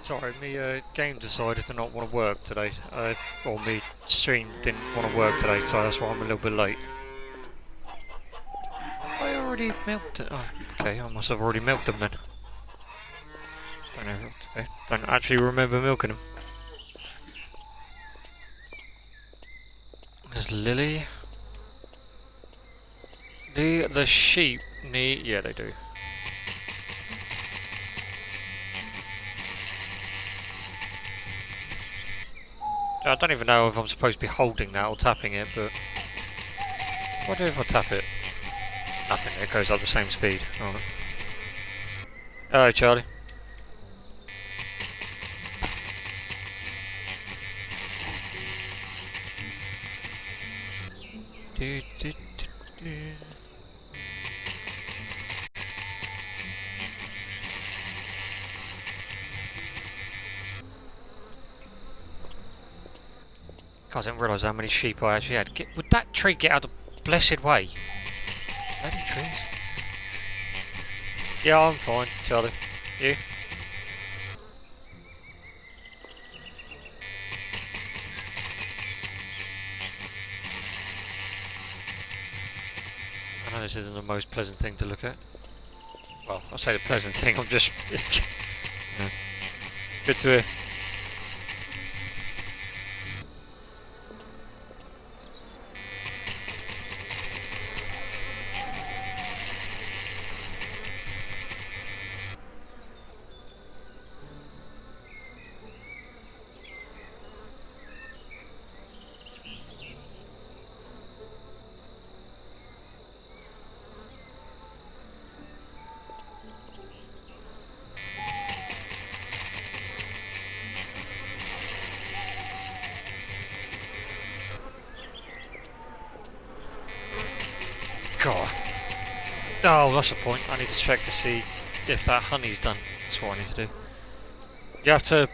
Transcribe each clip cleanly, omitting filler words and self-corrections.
Sorry, me game decided to not want to work today. Or me stream didn't want to work today, so that's why I'm a little bit late. I already milked it. Oh, okay, I must have already milked them then. Don't actually remember milking them. There's Lily. The sheep need... Yeah, they do. I don't even know if I'm supposed to be holding that or tapping it, but... What do if I tap it? Nothing, it goes up the same speed. Alright. Hello, Charlie. Do, do, do, do. God, I didn't realise how many sheep I actually had. Would that tree get out of the blessed way? Bloody trees. Yeah, I'm fine, Charlie. You? I know this isn't the most pleasant thing to look at. Well, I say the pleasant thing, I'm just... yeah. Good to hear. God. Oh, that's the point. I need to check to see if that honey's done. That's what I need to do. You have to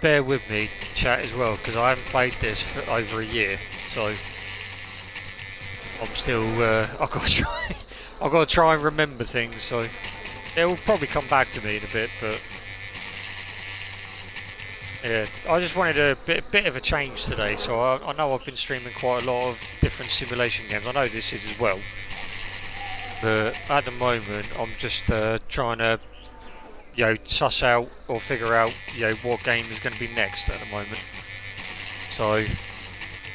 bear with me, chat, as well, because I haven't played this for over a year, so I'm still. I've got to try. I've got to try and remember things. So it will probably come back to me in a bit, but yeah, I just wanted a bit of a change today. So I know I've been streaming quite a lot of different simulation games. I know this is as well. But at the moment, I'm just trying to, suss out or figure out, what game is going to be next at the moment. So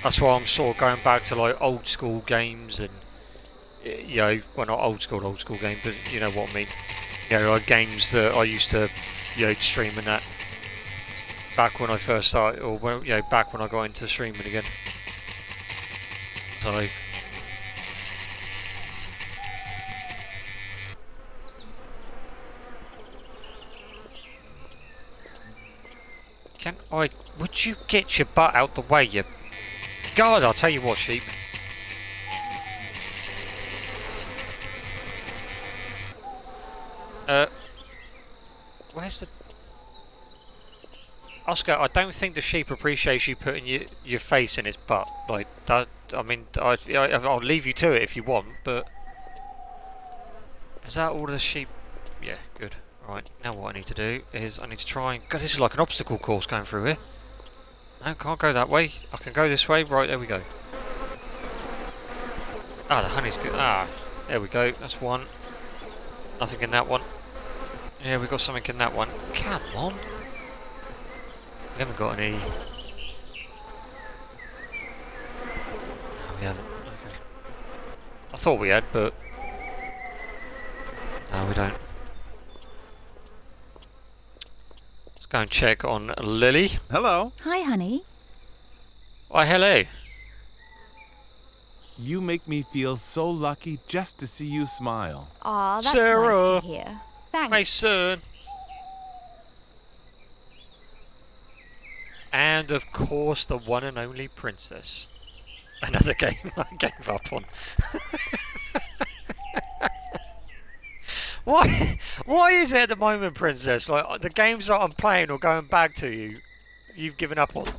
that's why I'm sort of going back to like old school games and, well, not old school game, but you know what I mean. Like games that I used to, stream and that back when I first started, or when, back when I got into streaming again. So. Would you get your butt out the way, you... God, I'll tell you what, sheep. Where's the... Oscar, I don't think the sheep appreciates you putting your face in its butt. Like, that, I mean, I'll leave you to it if you want, but... Is that all the sheep? Yeah, good. Right, now what I need to do is I need to try and... God, this is like an obstacle course going through here. No, can't go that way. I can go this way. Right, there we go. Ah, the honey's good. Ah, there we go. That's one. Nothing in that one. Yeah, we got something in that one. Come on. We haven't got any... No, we haven't. Okay. I thought we had, but... No, we don't. Go and check on Lily. Hello. Hi, honey. Why, hello. You make me feel so lucky just to see you smile. Aw, that's Sarah. nice to hear. Thanks. My son. And of course the one and only princess. Another game I gave up on. Why is it at the moment, princess? Like the games that I'm playing or going back to you've given up on.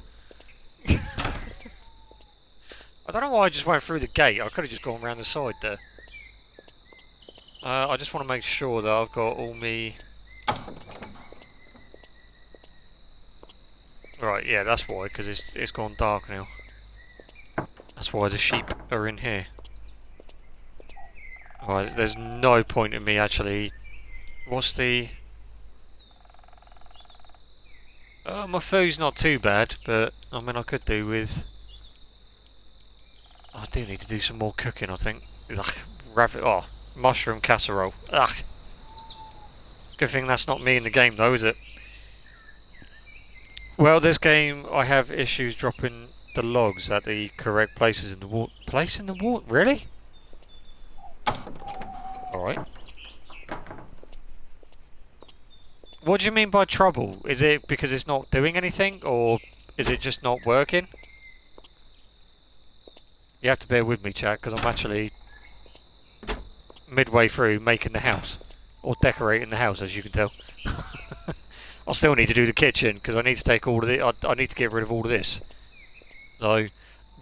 I don't know why I just went through the gate. I could have just gone around the side there. I just want to make sure that I've got all me Right, yeah, that's why, because it's gone dark now. That's why the sheep are in here. Right, there's no point in me actually... What's the... my food's not too bad, but I mean I could do with... I do need to do some more cooking, I think. Oh, mushroom casserole. Ugh. Good thing that's not me in the game though, is it? Well, this game I have issues dropping the logs at the correct places in the water. Place in the water? Really? Alright. What do you mean by trouble? Is it because it's not doing anything, or is it just not working? You have to bear with me, chat, because I'm actually midway through making the house. Or decorating the house, as you can tell. I still need to do the kitchen, because I need to take all of it. I need to get rid of all of this. So,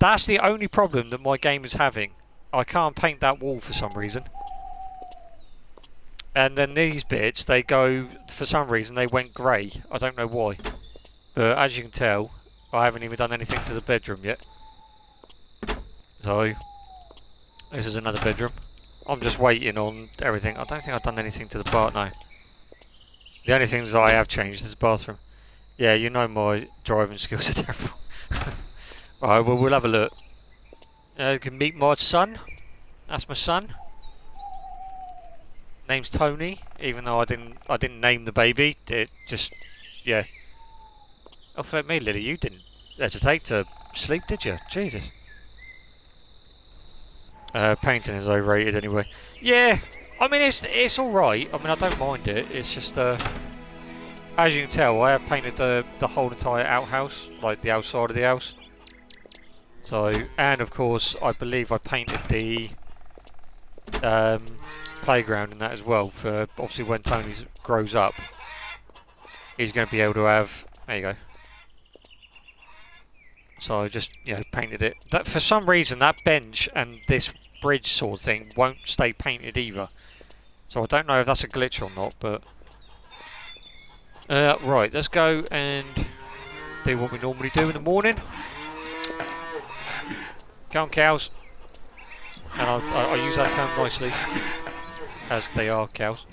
that's the only problem that my game is having. I can't paint that wall for some reason. And then these bits, they go, for some reason, they went grey. I don't know why. But as you can tell, I haven't even done anything to the bedroom yet. So, this is another bedroom. I'm just waiting on everything. I don't think I've done anything to the bath, no. The only things I have changed is the bathroom. Yeah, you know my driving skills are terrible. Alright, well, we'll have a look. You can meet my son. That's my son. Name's Tony, even though I didn't name the baby. It just, yeah. Oh, fuck me, Lily, you didn't hesitate to sleep, did you? Jesus. Painting is overrated anyway. Yeah, I mean it's all right. I mean I don't mind it. It's just as you can tell, I have painted the whole entire outhouse, like the outside of the house. So, and of course, I believe I painted the playground and that as well, for obviously when Tony grows up, he's going to be able to have, there you go. So I just, you know, painted it. That, for some reason, that bench and this bridge sort of thing won't stay painted either. So I don't know if that's a glitch or not, but... right, let's go and do what we normally do in the morning. Go on, cows. And I use that term nicely, as they are cows.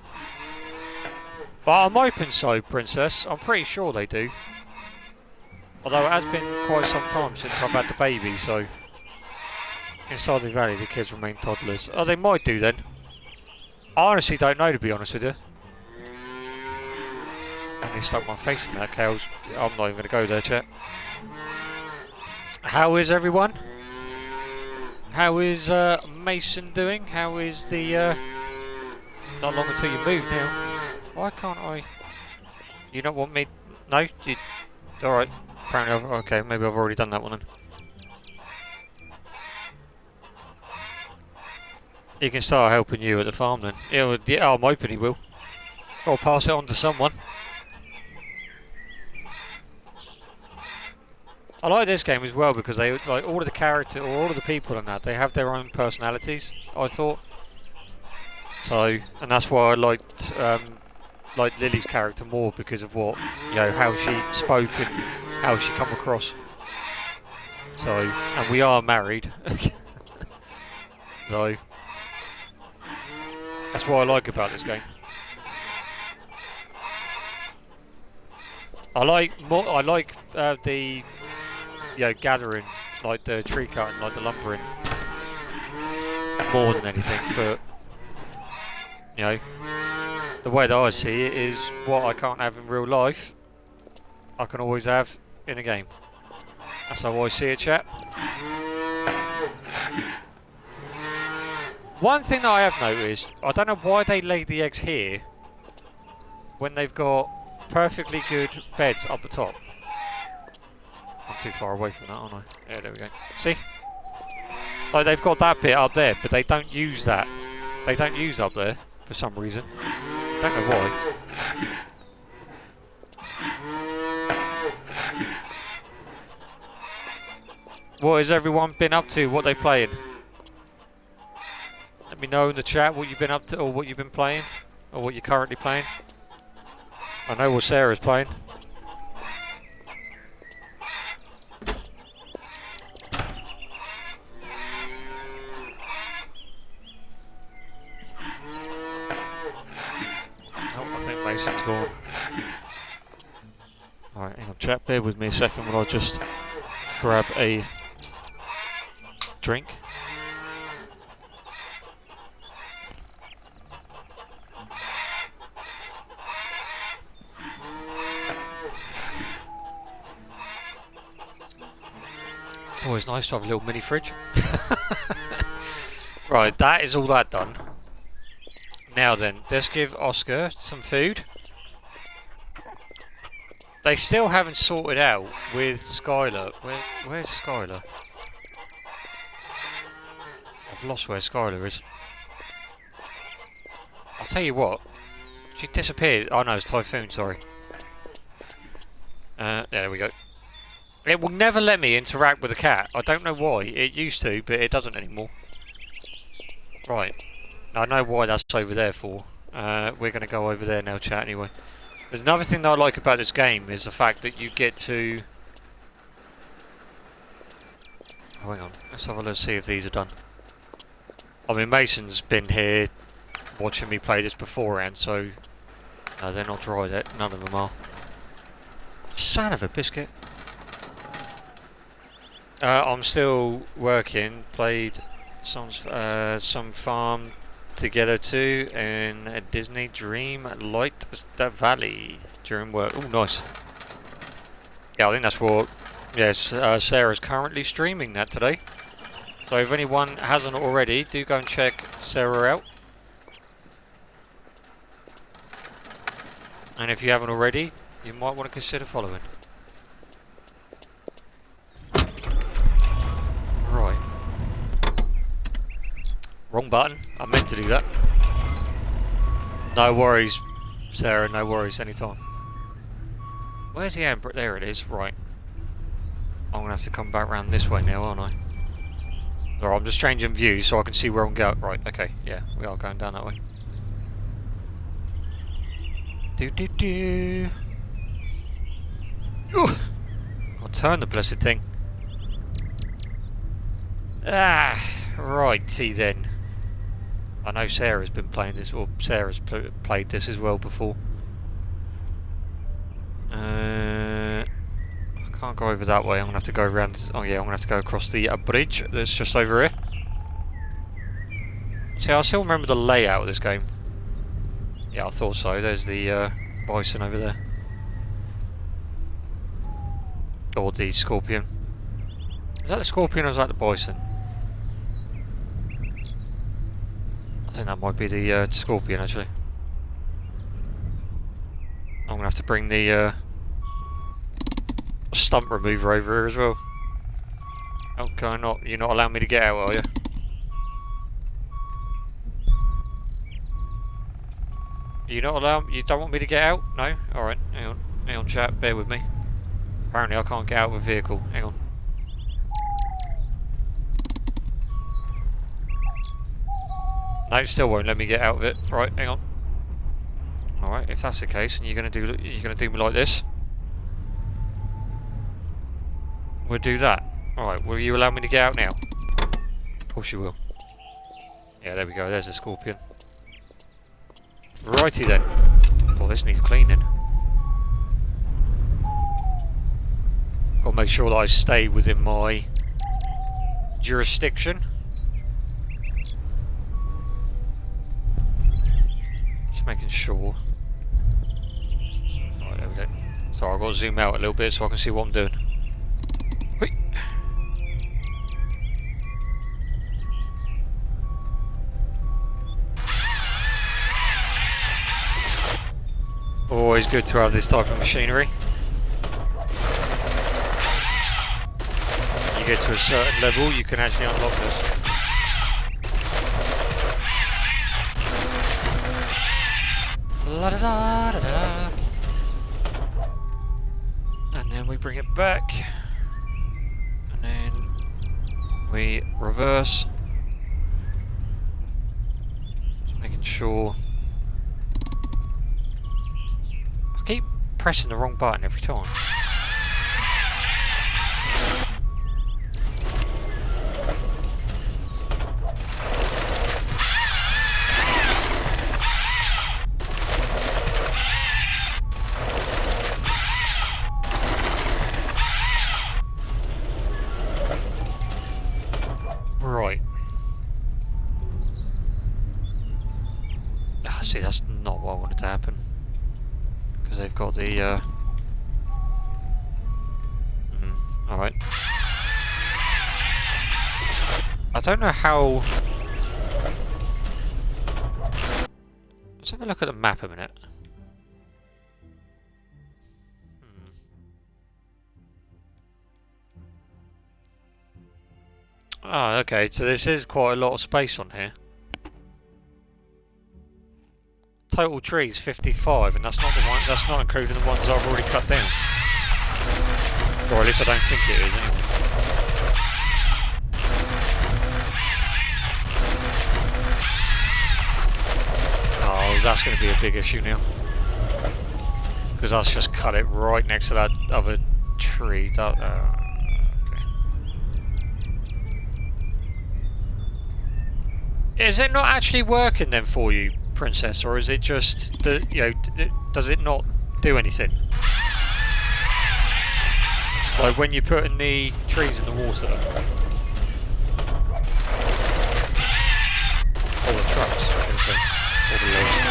But I'm hoping so, Princess. I'm pretty sure they do. Although it has been quite some time since I've had the baby, so... In Stardew Valley, the kids remain toddlers. Oh, they might do then. I honestly don't know, to be honest with you. I nearly stuck my face in that, cows. I'm not even going to go there, chat. How is everyone? How is Mason doing? How is the... Not long until you move now. Why can't I... You don't want me... No? You... Alright. Apparently okay, maybe I've already done that one then. He can start helping you at the farm then. Yeah, I'm hoping he will. I'll pass it on to someone. I like this game as well because they like all of the characters or all of the people in that, they have their own personalities, I thought. So, and that's why I liked Lily's character more, because of what, you know, how she spoke and how she come across. So, and we are married. So, that's what I like about this game. I like the, you know, gathering, like the tree cutting, like the lumbering, more than anything. But you know, the way that I see it is what I can't have in real life, I can always have in a game. That's how I see it, chat. One thing that I have noticed, I don't know why they lay the eggs here when they've got perfectly good beds up the top. I'm too far away from that, aren't I? Yeah, there we go. See? Like they've got that bit up there, but they don't use that. They don't use up there for some reason. Don't know why. What has everyone been up to? What they playing? Let me know in the chat what you've been up to, or what you've been playing, or what you're currently playing. I know what Sarah's playing. Mason's gone. Alright, hang on, chat. Bear with me a second while I just grab a drink. It's always nice to have a little mini fridge. Right, that is all that done. Now then, let's give Oscar some food. They still haven't sorted out with Skylar. Where's Skylar? I've lost where Skylar is. I'll tell you what. She disappeared. Oh no, it's Typhoon, sorry. There we go. It will never let me interact with the cat. I don't know why. It used to, but it doesn't anymore. Right. I know why that's over there for. We're going to go over there now, chat, anyway. There's another thing that I like about this game is the fact that you get to... Oh, hang on. Let's have a look, see if these are done. I mean, Mason's been here watching me play this beforehand, so... No, they're not dry yet. None of them are. Son of a biscuit. I'm still working. Played some farm together too in a Disney Dream Light Valley during work. Oh, nice. Yeah, I think that's what. Yes, Sarah's currently streaming that today. So if anyone hasn't already, do go and check Sarah out. And if you haven't already, you might want to consider following. Right. Wrong button. I meant to do that. No worries, Sarah. No worries. Anytime. Where's the handbrake? There it is. Right. I'm going to have to come back round this way now, aren't I? Or I'm just changing views so I can see where I'm going. Right. Okay. Yeah. We are going down that way. Do. Ooh! I'll turn the blessed thing. Righty then. I know Sarah's been playing this, or Sarah's played this as well before. I can't go over that way. I'm gonna have to go around. Oh yeah, I'm gonna have to go across the bridge that's just over here. See, I still remember the layout of this game. Yeah, I thought so. There's the bison over there. Or the scorpion. Is that the scorpion or is that the bison? I think that might be the scorpion actually. I'm going to have to bring the stump remover over here as well. Okay, you're not allowing me to get out, are you? You don't want me to get out? No? Alright, hang on chat, bear with me. Apparently I can't get out of a vehicle, hang on. No, it still won't let me get out of it. Right, hang on. Alright, if that's the case, and you're gonna do me like this. We'll do that. Alright, will you allow me to get out now? Of course you will. Yeah, there we go, there's the scorpion. Righty then. Oh, this needs cleaning. Gotta make sure that I stay within my jurisdiction. Just making sure. Right, there we go. So I've got to zoom out a little bit so I can see what I'm doing. Whee. Always good to have this type of machinery. You get to a certain level, you can actually unlock this. La da da da da. And then we bring it back. And then we reverse. Just making sure. I keep pressing the wrong button every time. Right. Ah, see, that's not what I wanted to happen. Because they've got the, alright. I don't know how... Let's have a look at the map a minute. Oh, okay, so this is quite a lot of space on here. Total trees 55, and that's not the one. That's not including the ones I've already cut down. Or at least I don't think it is anyway. Oh, that's going to be a big issue now. Because that's just cut it right next to that other tree. That, okay. Is it not actually working then for you, Princess, or is it just that, you know, does it not do anything? Like when you're putting the trees in the water, or the trucks, I should say, or the logs.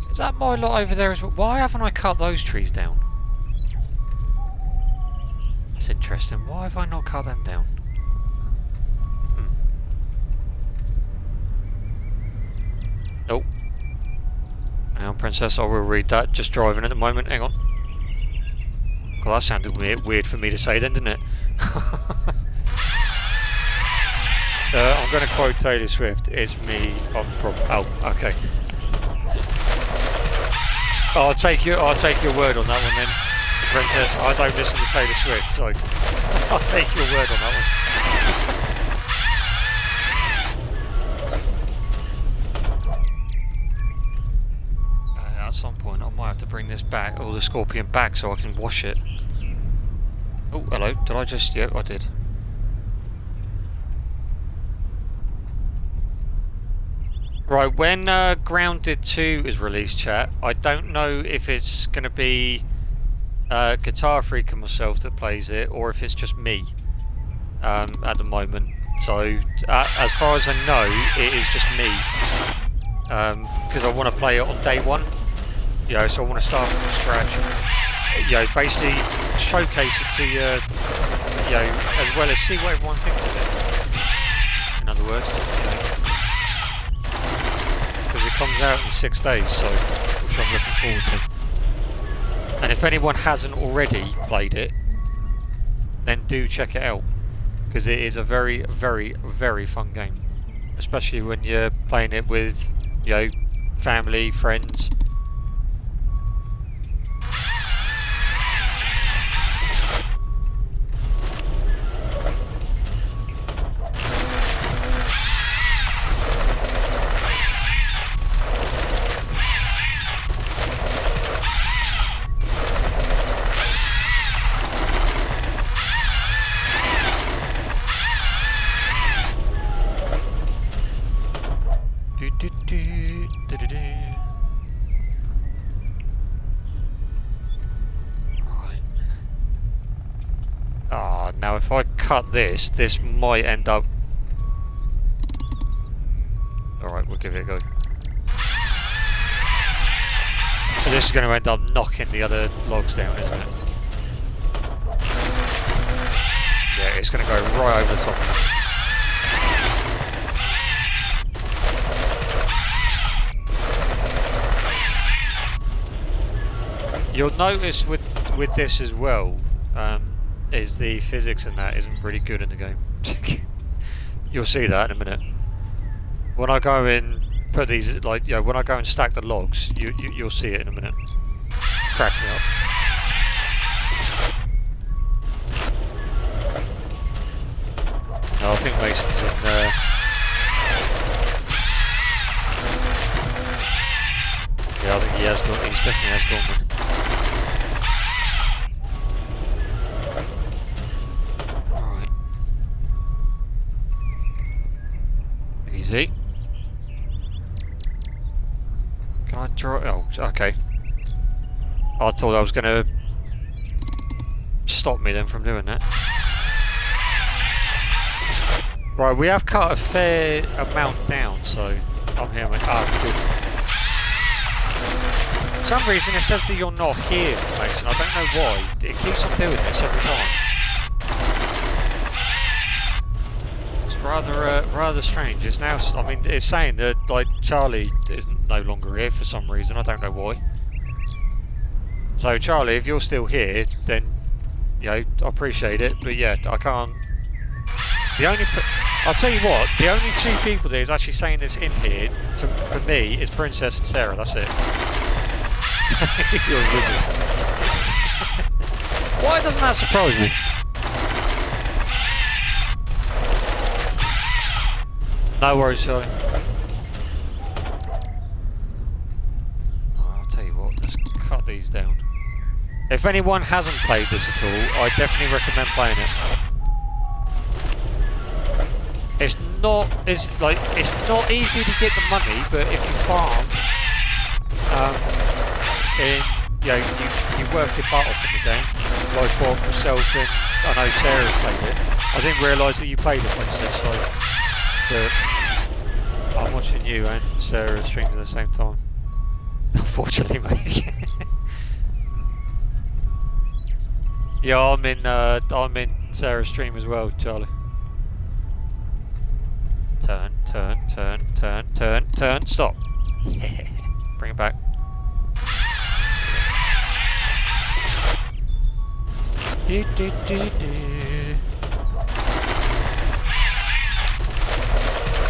Is that my lot over there as well? Why haven't I cut those trees down? That's interesting. Why have I not cut them down? Nope. Hang on, Princess, I will read that. Just driving at the moment. Hang on. God, that sounded weird for me to say then, didn't it? I'm going to quote Taylor Swift. It's me. Oh, okay. I'll take your word on that one then, Princess. I don't listen to Taylor Swift, so I'll take your word on that one. At some point, I might have to bring this back, or the Scorpion back, so I can wash it. Oh, hello. Did I just? Yep, I did. Right, when Grounded 2 is released, chat, I don't know if it's going to be Guitar Freak and myself that plays it, or if it's just me at the moment. So, as far as I know, it is just me. Because I want to play it on day one. You know, so I want to start from scratch. You know, basically showcase it to you, you know, as well as see what everyone thinks of it. In other words, you know. Because it comes out in 6 days, so which I'm looking forward to. And if anyone hasn't already played it, then do check it out, because it is a very, very, very fun game, especially when you're playing it with, you know, family, friends. Now if I cut this, this might end up... Alright, we'll give it a go. But this is going to end up knocking the other logs down, isn't it? Yeah, it's going to go right over the top of it. You'll notice with this as well, is the physics in that isn't really good in the game. You'll see that in a minute. When I go in, put these, like, you know, when I go and stack the logs, you'll see it in a minute. Cracks me up. No, I think Mason's in has got. He's definitely has gone. Right. Easy. Can I draw? Oh, okay. I thought I was gonna stop me then from doing that. Right, we have cut a fair amount down, so I'm here. Oh, good. For some reason it says that you're not here, Mason. I don't know why. It keeps on doing this every time. It's rather strange. It's now. I mean, it's saying that like Charlie is no longer here for some reason. I don't know why. So Charlie, if you're still here, then you know I appreciate it. But yeah, I can't. I'll tell you what. The only two people that is actually saying this in here for me is Princess and Sarah. That's it. You're a wizard. Why doesn't that surprise me? No worries, Charlie. I'll tell you what. Let's cut these down. If anyone hasn't played this at all, I definitely recommend playing it. It's not easy to get the money, but if you farm, you work your butt off in the game. Like Bob, myself, and I know Sarah's played it. I didn't realise that you played it, Princess. But I'm watching you and Sarah stream at the same time. Unfortunately, mate. Yeah, I'm in Sarah's stream as well, Charlie. Turn, stop. Yeah. Bring it back.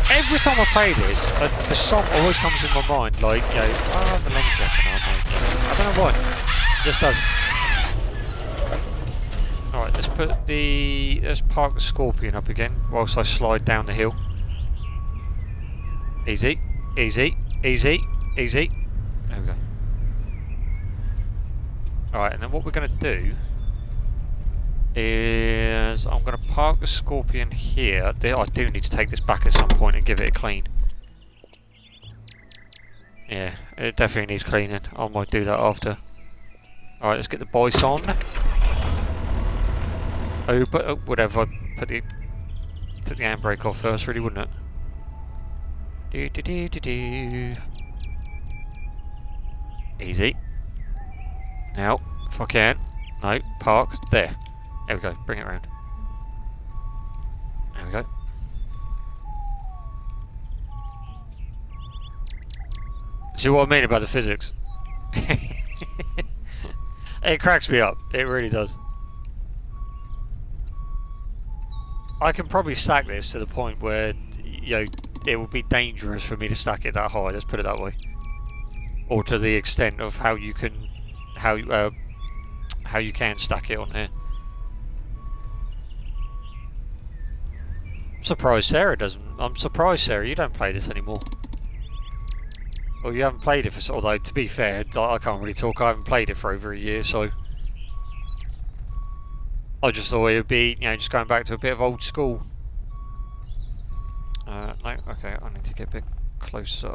Every time I play this, the song always comes in my mind, like, you know, the long jump, I don't know why. It just does. Alright, let's park the Scorpion up again whilst I slide down the hill. Easy, easy, easy, easy. There we go. Alright, and then what we're going to do is I'm going to park the Scorpion here. I do need to take this back at some point and give it a clean. Yeah, it definitely needs cleaning. I might do that after. Alright, let's get the boys on. Oh, but whatever. I took the handbrake off first, really, wouldn't it? Easy. Now, if I can. No, park. There. There we go. Bring it around. There we go. See what I mean about the physics? It cracks me up. It really does. I can probably stack this to the point where, you know, it would be dangerous for me to stack it that high, let's put it that way. Or to the extent of how you can stack it on here. I'm surprised Sarah doesn't. I'm surprised, Sarah, you don't play this anymore. Well, you haven't played it for, although to be fair, I can't really talk, I haven't played it for over a year, so I just thought it would be, you know, just going back to a bit of old school. No, okay, I need to get a bit closer.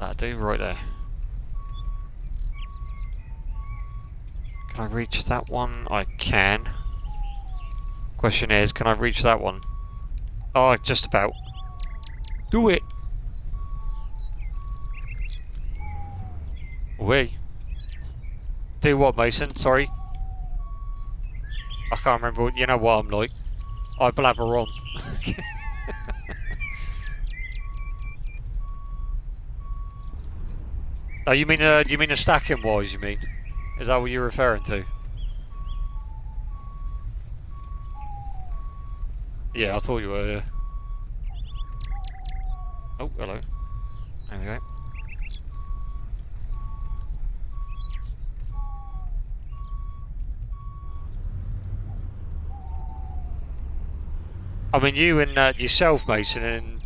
That'll do, right there. Can I reach that one? I can. Question is, can I reach that one? Oh, just about. Do it! Wait. Do what, Mason? Sorry. I can't remember. You know what I'm like. I blabber on. Oh, you mean a stacking wise? You mean? Is that what you're referring to? Yeah, I thought you were. Yeah. Oh, hello. There we go. I mean, you and yourself, Mason, and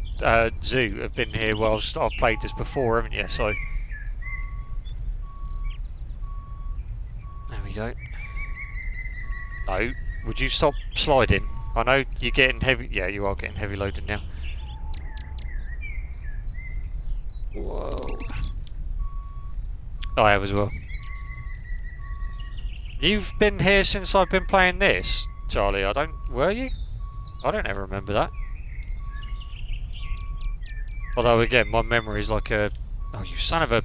Zoo have been here whilst I've played this before, haven't you? So there we go. No, would you stop sliding? I know you're getting heavy. Yeah, you are getting heavy loaded now. Whoa. I have as well. You've been here since I've been playing this, Charlie. Were you? I don't ever remember that. Although again, my memory is like a... Oh, you son of a...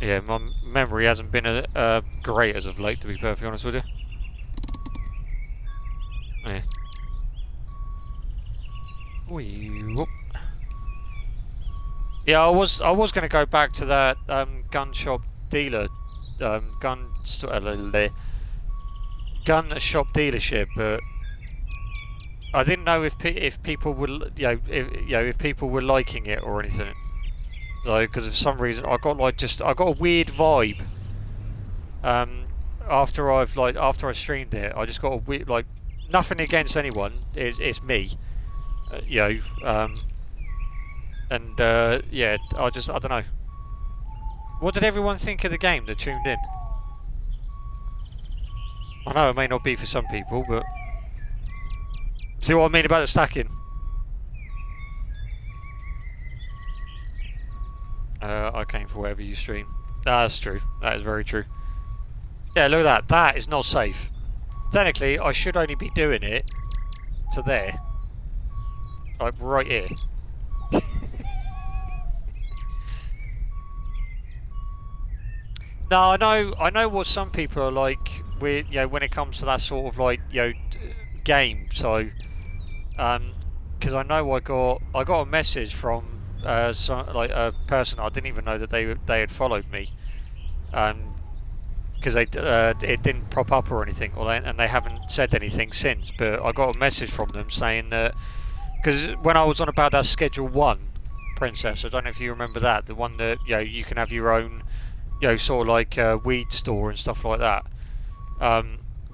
Yeah, my memory hasn't been great as of late, to be perfectly honest with you. Yeah. Whoop. Yeah, I was going to go back to that gun shop dealer, gun shop dealership, but I didn't know if people were if people were liking it or anything. So because of some reason I got a weird vibe. After I streamed it, I just got a weird, like, nothing against anyone. It's me. Yeah, I don't know. What did everyone think of the game that tuned in? I know it may not be for some people, but see what I mean about the stacking? I came for whatever you stream. That's true. That is very true. Yeah, look at that. That is not safe. Technically, I should only be doing it to there. Like, right here. No, I know what some people are like with, when it comes to that sort of, like, game. So, because I know I got a message from a person. I didn't even know that they had followed me, because it didn't prop up or anything, and they haven't said anything since. But I got a message from them saying that, because when I was on about that Schedule 1 Princess, I don't know if you remember that, the one that you can have your own sort of like weed store and stuff like that.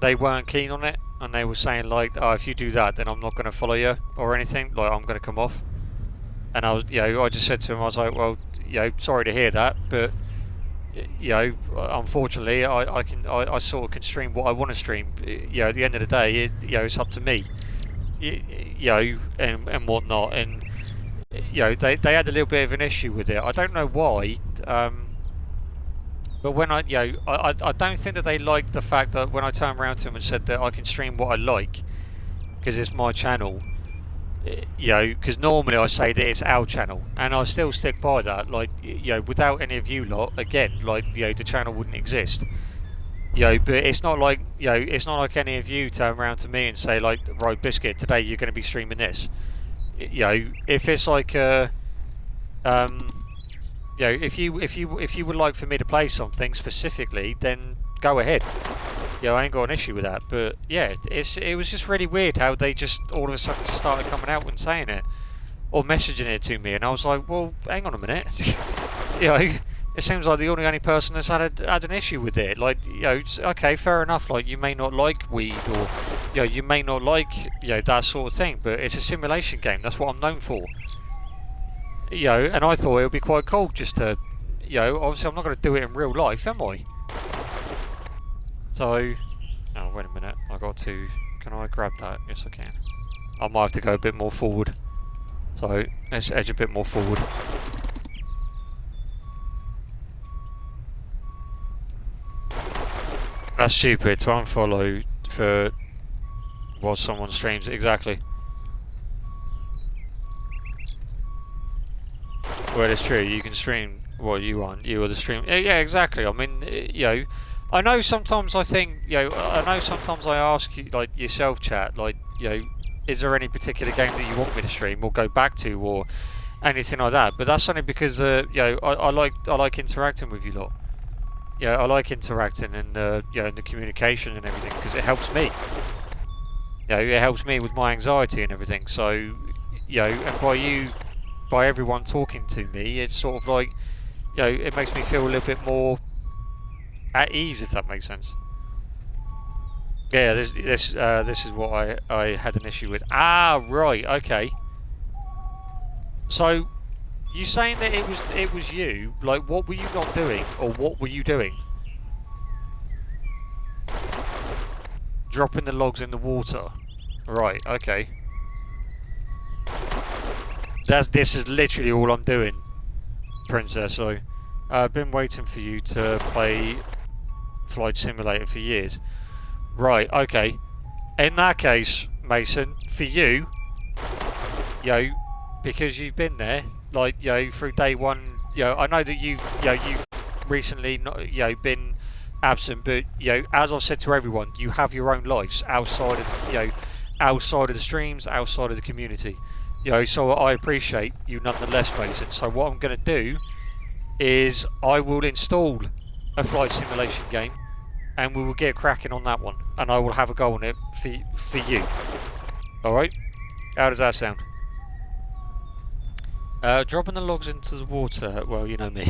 They weren't keen on it, and they were saying like, oh, if you do that, then I'm not going to follow you or anything. Like, I'm going to come off. And I was, I just said to him, I was like, well, sorry to hear that, but unfortunately, I sort of can stream what I want to stream. At the end of the day, it's up to me. And whatnot, and they had a little bit of an issue with it. I don't know why. But when I don't think that they liked the fact that when I turned around to them and said that I can stream what I like because it's my channel, because normally I say that it's our channel, and I still stick by that. Like, without any of you lot, again, like, the channel wouldn't exist. But it's not like, it's not like any of you turn around to me and say like, right, Biscuit, today you're going to be streaming this. If it's like if you would like for me to play something specifically, then go ahead. I ain't got an issue with that. But yeah, it was just really weird how they just all of a sudden just started coming out and saying it or messaging it to me, and I was like, well, hang on a minute. It seems like the only person that's had an issue with it. Like, okay, fair enough. Like, you may not like weed, or you may not like that sort of thing, but it's a simulation game. That's what I'm known for. And I thought it would be quite cool just to, obviously I'm not going to do it in real life, am I? So, oh, wait a minute, can I grab that? Yes, I can. I might have to go a bit more forward. So, let's edge a bit more forward. That's stupid, to unfollow for while someone streams it, exactly. Well, it's true, you can stream what you want, you or the stream. Yeah, exactly. I mean, I know sometimes I think, I know sometimes I ask you, like, yourself, chat, like, is there any particular game that you want me to stream or go back to or anything like that? But that's only because, I like interacting with you lot. I like interacting and, and the communication and everything, because it helps me. It helps me with my anxiety and everything. So, and by everyone talking to me, it's sort of like, it makes me feel a little bit more at ease, if that makes sense. Yeah, this is what I had an issue with. Ah, right, okay. So, you saying that it was you? Like, what were you not doing, or what were you doing? Dropping the logs in the water. Right, okay. This is literally all I'm doing, Princess. So, I've been waiting for you to play Flight Simulator for years. Right, okay. In that case, Mason, for you, yo, because you've been there, like, yo, through day one, yo, I know that you've recently not, been absent, but, as I've said to everyone, you have your own lives outside of, outside of the streams, outside of the community. So I appreciate you nonetheless, Mason. So what I'm going to do is I will install a flight simulation game, and we will get cracking on that one, and I will have a go on it for you. Alright? How does that sound? Dropping the logs into the water, well, you know me.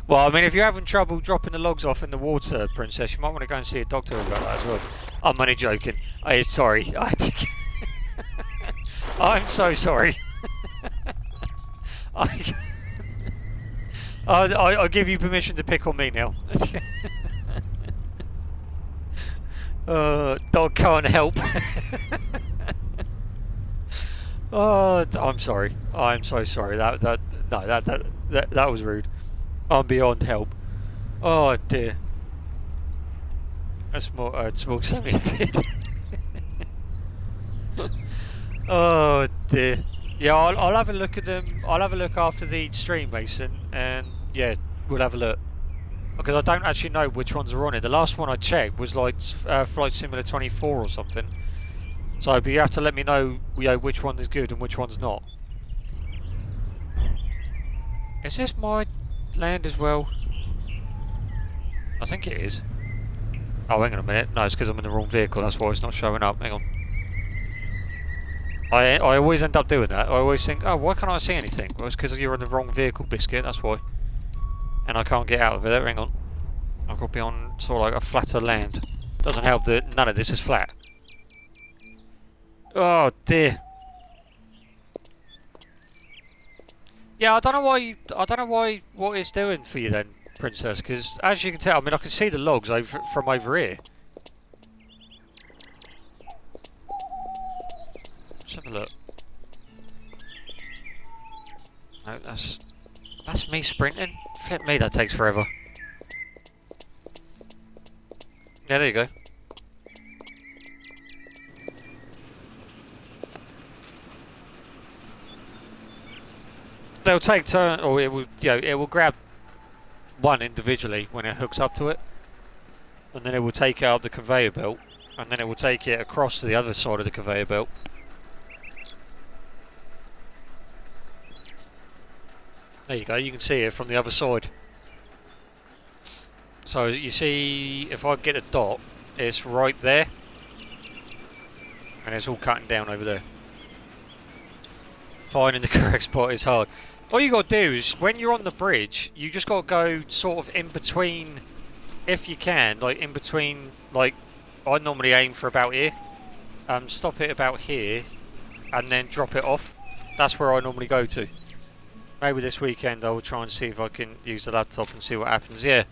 Well, I mean, if you're having trouble dropping the logs off in the water, Princess, you might want to go and see a doctor about that as well. I'm only joking. Sorry. I'm so sorry. I give you permission to pick on me now. Dog can't help. Oh, I'm sorry. I'm so sorry. That was rude. I'm beyond help. Oh dear. A small semi bit. Oh dear. Yeah, I'll have a look at them. I'll have a look after the stream, Mason, and yeah, we'll have a look. Because I don't actually know which ones are on it. The last one I checked was like Flight Simulator 24 or something. So, but you have to let me know, which one is good and which one's not. Is this my land as well? I think it is. Oh, hang on a minute. No, it's because I'm in the wrong vehicle. That's why it's not showing up. Hang on. I always end up doing that. I always think, oh, why can't I see anything? Well, it's because you're in the wrong vehicle, Biscuit. That's why. And I can't get out of it. Hang on. I've got to be on sort of like a flatter land. Doesn't help that none of this is flat. Oh dear. Yeah, I don't know why what it's doing for you then, Princess. Because as you can tell, I mean, I can see the logs from over here. Let's have a look. No, that's me sprinting. Flip me, that takes forever. Yeah, there you go. They'll take turn, or it will, it will grab one individually when it hooks up to it, and then it will take it up the conveyor belt, and then it will take it across to the other side of the conveyor belt. There you go, you can see it from the other side. So you see, if I get a dot, it's right there, and it's all cutting down over there. Finding the correct spot is hard. All you got to do is, when you're on the bridge, you just got to go sort of in between, if you can, like in between, like, I normally aim for about here, stop it about here, and then drop it off. That's where I normally go to. Maybe this weekend I will try and see if I can use the laptop and see what happens. Yeah.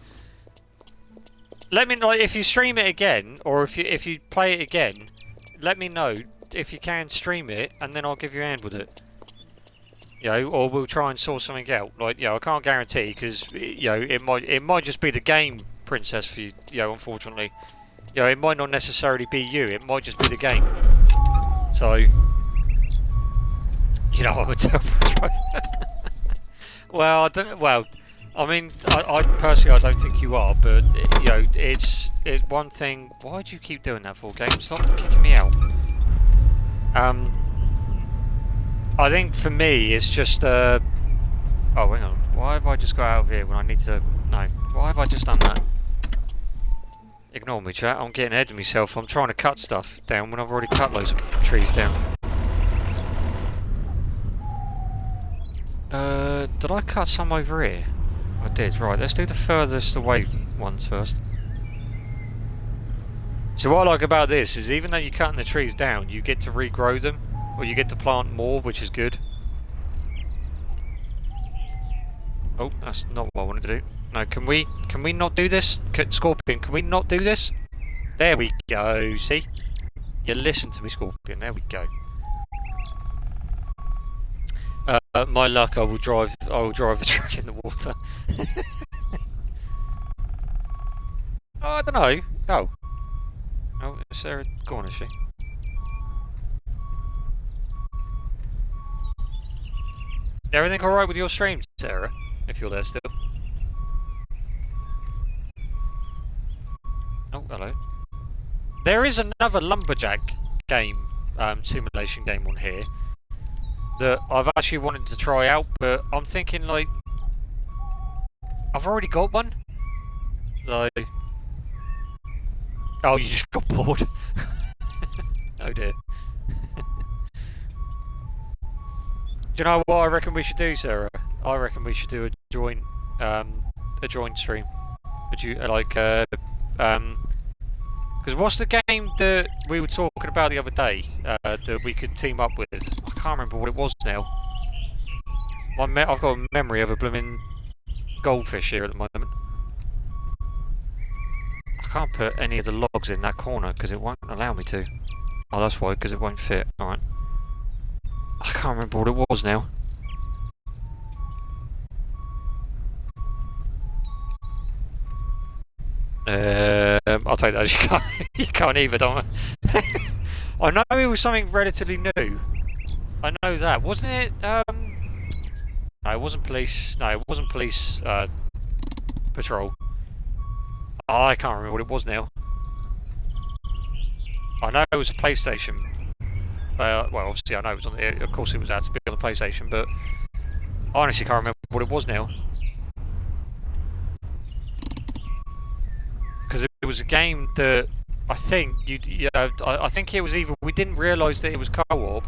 Let me know if you stream it again, or if you play it again. Let me know if you can stream it, and then I'll give you a hand with it. Or we'll try and sort something out. Like, I can't guarantee because it might just be the game, Princess, for you. Unfortunately, it might not necessarily be you. It might just be the game. So, I would tell. Well, I don't. Well, I mean, I personally, I don't think you are. But it's one thing. Why do you keep doing that for, game? Stop kicking me out. I think for me, it's just, oh, hang on. Why have I just got out of here when I need to... No. Why have I just done that? Ignore me, chat. I'm getting ahead of myself. I'm trying to cut stuff down when I've already cut loads of trees down. Did I cut some over here? I did. Right, let's do the furthest away ones first. So what I like about this is even though you're cutting the trees down, you get to regrow them, or you get to plant more, which is good. Oh, that's not what I wanted to do. No, can we not do this? Scorpion, can we not do this? There we go, see? You listen to me, Scorpion, there we go. My luck, I will drive the truck in the water. Oh, I don't know. Oh. Oh, is Sarah gone, is she? Everything alright with your stream, Sarah? If you're there still. Oh, hello. There is another lumberjack game, simulation game on here that I've actually wanted to try out, but I'm thinking like I've already got one. So, oh, you just got bored. Oh dear. Do you know what I reckon we should do, Sarah? I reckon we should do a joint stream. Would you because what's the game that we were talking about the other day that we could team up with? I can't remember what it was now. I've got a memory of a blooming goldfish here at the moment. I can't put any of the logs in that corner because it won't allow me to. Oh, that's why, because it won't fit. Alright. I can't remember what it was now. I'll take that as you can't either, don't I? I know it was something relatively new. I know that. Wasn't it, no, it wasn't police. No, it wasn't police, patrol. Oh, I can't remember what it was now. I know it was a PlayStation. Well, obviously I know it was on the... Of course it was had to be on the PlayStation, but I honestly can't remember what it was now. Because it was a game that I think I think it was either we didn't realise that it was co-op,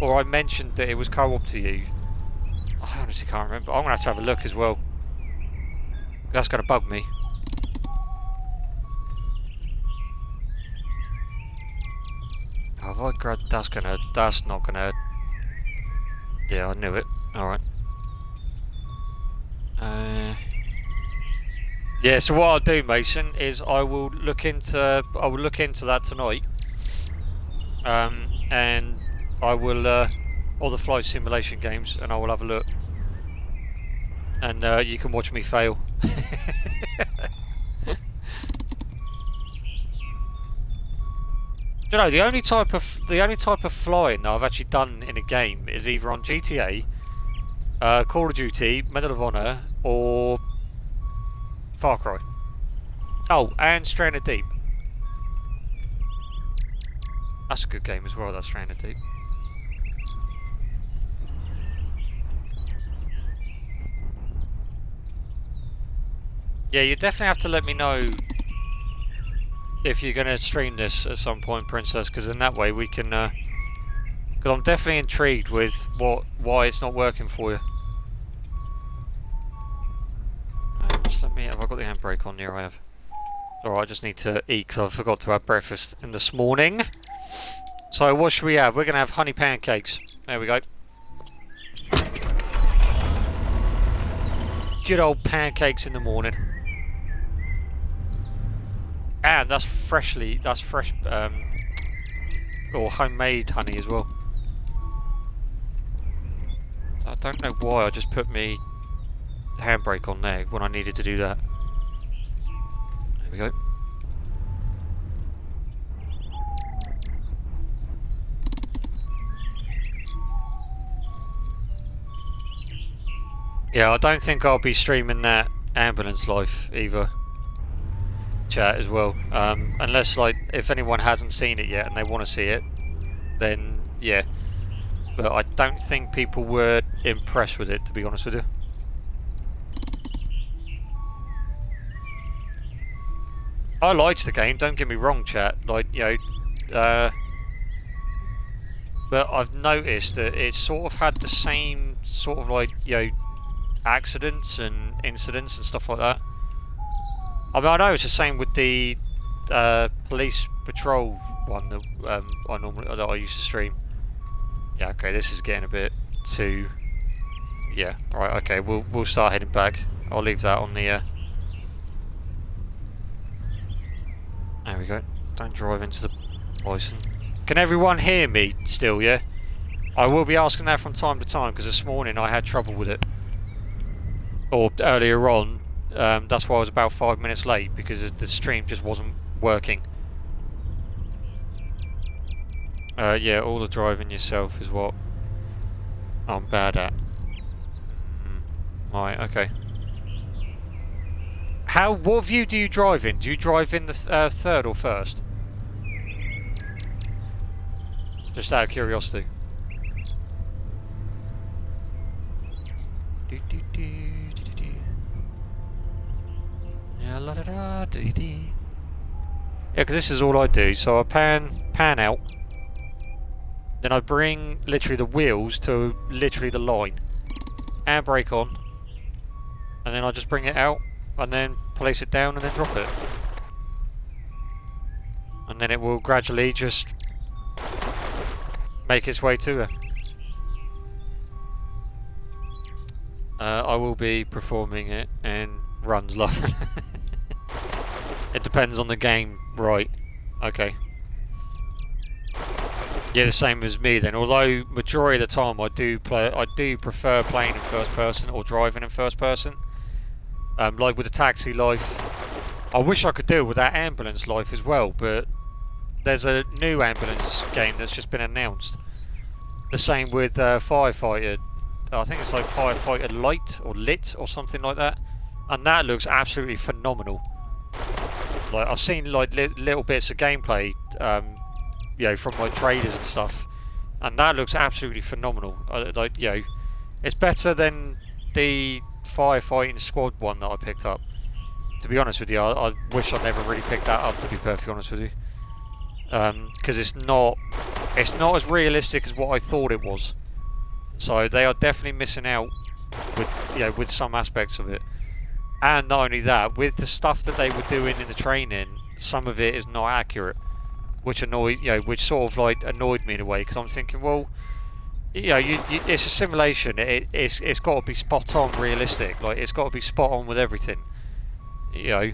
or I mentioned that it was co-op to you. I honestly can't remember. I'm gonna have to have a look as well. That's gonna bug me. Oh, if I grab, that's not gonna. Yeah, I knew it. All right. Yeah, so what I'll do, Mason, is I will look into that tonight, and I will all the flight simulation games, and I will have a look, and you can watch me fail. You know, the only type of flying that I've actually done in a game is either on GTA, Call of Duty, Medal of Honor, or Far Cry. Oh, and Stranded Deep. That's a good game as well, that Stranded Deep. Yeah, you definitely have to let me know if you're going to stream this at some point, Princess, because in that way we can... Because I'm definitely intrigued with why it's not working for you. Just let me... Have I got the handbrake on? Here I have. Alright, I just need to eat because I forgot to have breakfast in this morning. So what should we have? We're going to have honey pancakes. There we go. Good old pancakes in the morning. And that's fresh, or homemade honey as well. I don't know why I just put me handbrake on there when I needed to do that. There we go. Yeah, I don't think I'll be streaming that ambulance life either. Chat as well, unless like if anyone hasn't seen it yet and they want to see it, then yeah, but I don't think people were impressed with it, to be honest with you. I liked the game, don't get me wrong, chat, like, you know, but I've noticed that it sort of had the same sort of like, you know, accidents and incidents and stuff like that. I mean, I know it's the same with the police patrol one that I used to stream. Yeah, okay, this is getting a bit too. Yeah, right. Okay, we'll start heading back. I'll leave that on the. There we go. Don't drive into the bison. Can everyone hear me still? Yeah. I will be asking that from time to time because this morning I had trouble with it. Or earlier on, that's why I was about 5 minutes late because the stream just wasn't working. Yeah, all the driving yourself is what I'm bad at. Right, okay. What view do you drive in? Do you drive in the third or first? Just out of curiosity. Yeah, because this is all I do. So I pan out. Then I bring literally the wheels to literally the line. Handbrake on. And then I just bring it out. And then place it down and then drop it. And then it will gradually just make its way to her. I will be performing it and runs live. It depends on the game, right? Okay. Yeah, the same as me then. Although majority of the time I do prefer playing in first person or driving in first person. Like with the Taxi Life, I wish I could do it with that Ambulance Life as well, but there's a new ambulance game that's just been announced. The same with Firefighter. I think it's like Firefighter Light or Lit or something like that, and that looks absolutely phenomenal. Like I've seen like little bits of gameplay, you know, from like traders and stuff, and that looks absolutely phenomenal. Like, you know, it's better than the Firefighting Squad one that I picked up. To be honest with you, I wish I never really picked that up. To be perfectly honest with you, because it's not as realistic as what I thought it was. So they are definitely missing out with, you know, with some aspects of it. And not only that, with the stuff that they were doing in the training, some of it is not accurate, which sort of like annoyed me in a way, because I'm thinking, well, you know, it's a simulation. It's got to be spot on realistic. Like it's got to be spot on with everything. You know.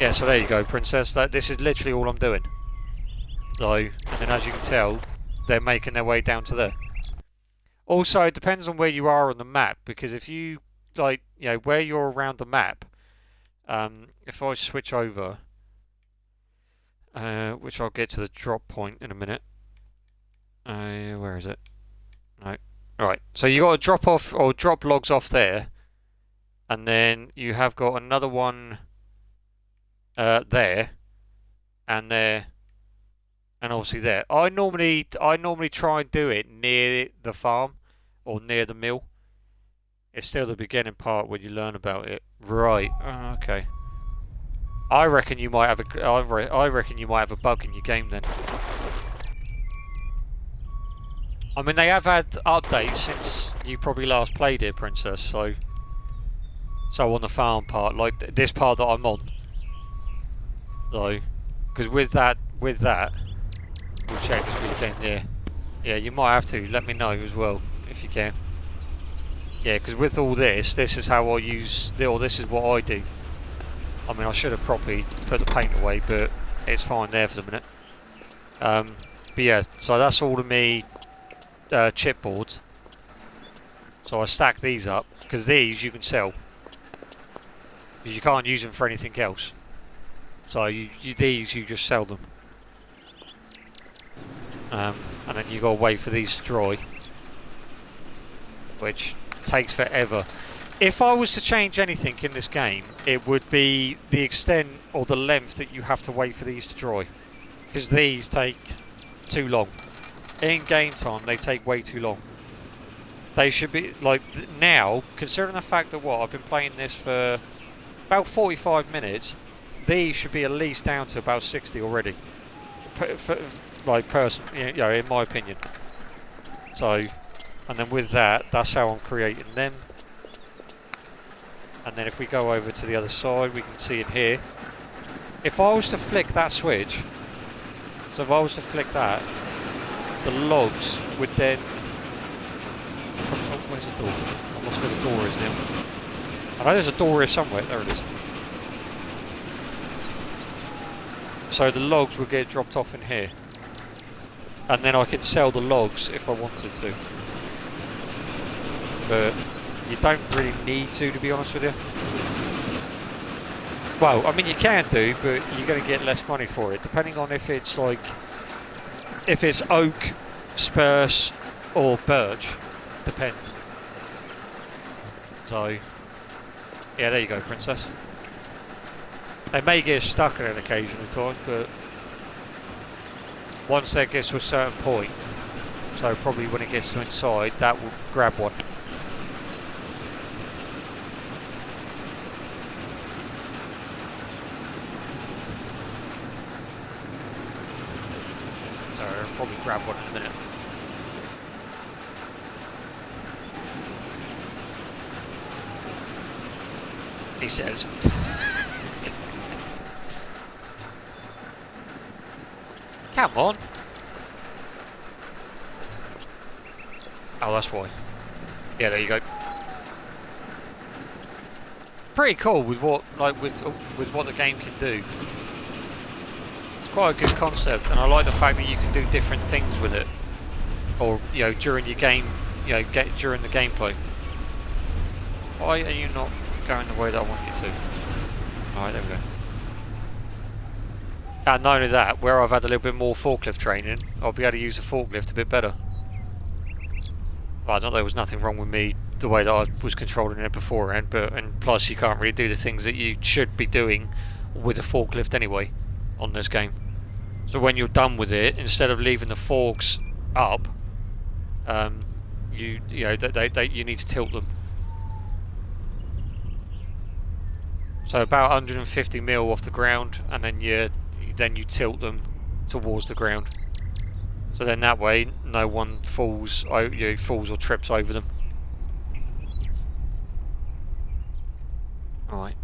Yeah. So there you go, Princess. This is literally all I'm doing. So, and then as you can tell, they're making their way down to there. Also, it depends on where you are on the map, because if you, like, you know, where you're around the map, if I switch over, which I'll get to the drop point in a minute. Where is it? No. Right, so you got to drop off, or drop logs off there, and then you have got another one there, and there, and obviously there. I normally try and do it near the farm or near the mill. It's still the beginning part when you learn about it. Right. Okay. I reckon you might have I reckon you might have a bug in your game then. I mean, they have had updates since you probably last played it, Princess. So on the farm part, like this part that I'm on. So, because with that, we'll check this weekend. Yeah, you might have to let me know as well if you can. Yeah, because with all this is how I use, or this is what I do. I mean, I should have probably put the paint away, but it's fine there for the minute. But yeah, so that's all of me chipboards. So I stack these up, because these you can sell. Because you can't use them for anything else. So these you just sell them. And then you got to wait for these to dry, which takes forever. If I was to change anything in this game, it would be the extent or the length that you have to wait for these to dry, because these take too long. In game time, they take way too long. They should be, like, now, considering the fact that I've been playing this for about 45 minutes, these should be at least down to about 60 already. You know, in my opinion. So, and then with that, that's how I'm creating them. And then if we go over to the other side, we can see in here. If I was to flick that switch, So if I was to flick that, the logs would then... Oh, where's the door? I lost where the door is now. I know there's a door here somewhere. There it is. So the logs would get dropped off in here. And then I could sell the logs if I wanted to. But you don't really need to be honest with you. Well, I mean you can do, but you're going to get less money for it, depending on if it's like... If it's oak, spruce, or birch. Depends. So... Yeah, there you go, princess. They may get stuck at an occasional time, but... Once that gets to a certain point, so probably when it gets to inside, that will grab one. So I'll probably grab one in a minute. He says. Come on. Oh, that's why. Yeah, there you go. Pretty cool with what, like, with what the game can do. It's quite a good concept, and I like the fact that you can do different things with it, or you know, during your game, you know, during the gameplay. Why are you not going the way that I want you to? All right, there we go. And not only that, where I've had a little bit more forklift training, I'll be able to use the forklift a bit better. Well, not that there was nothing wrong with me the way that I was controlling it beforehand, but and plus you can't really do the things that you should be doing with a forklift anyway on this game. So when you're done with it, instead of leaving the forks up, you know you need to tilt them. So about 150 mil off the ground, and then you tilt them towards the ground. So then that way, no one falls or trips over them. Alright.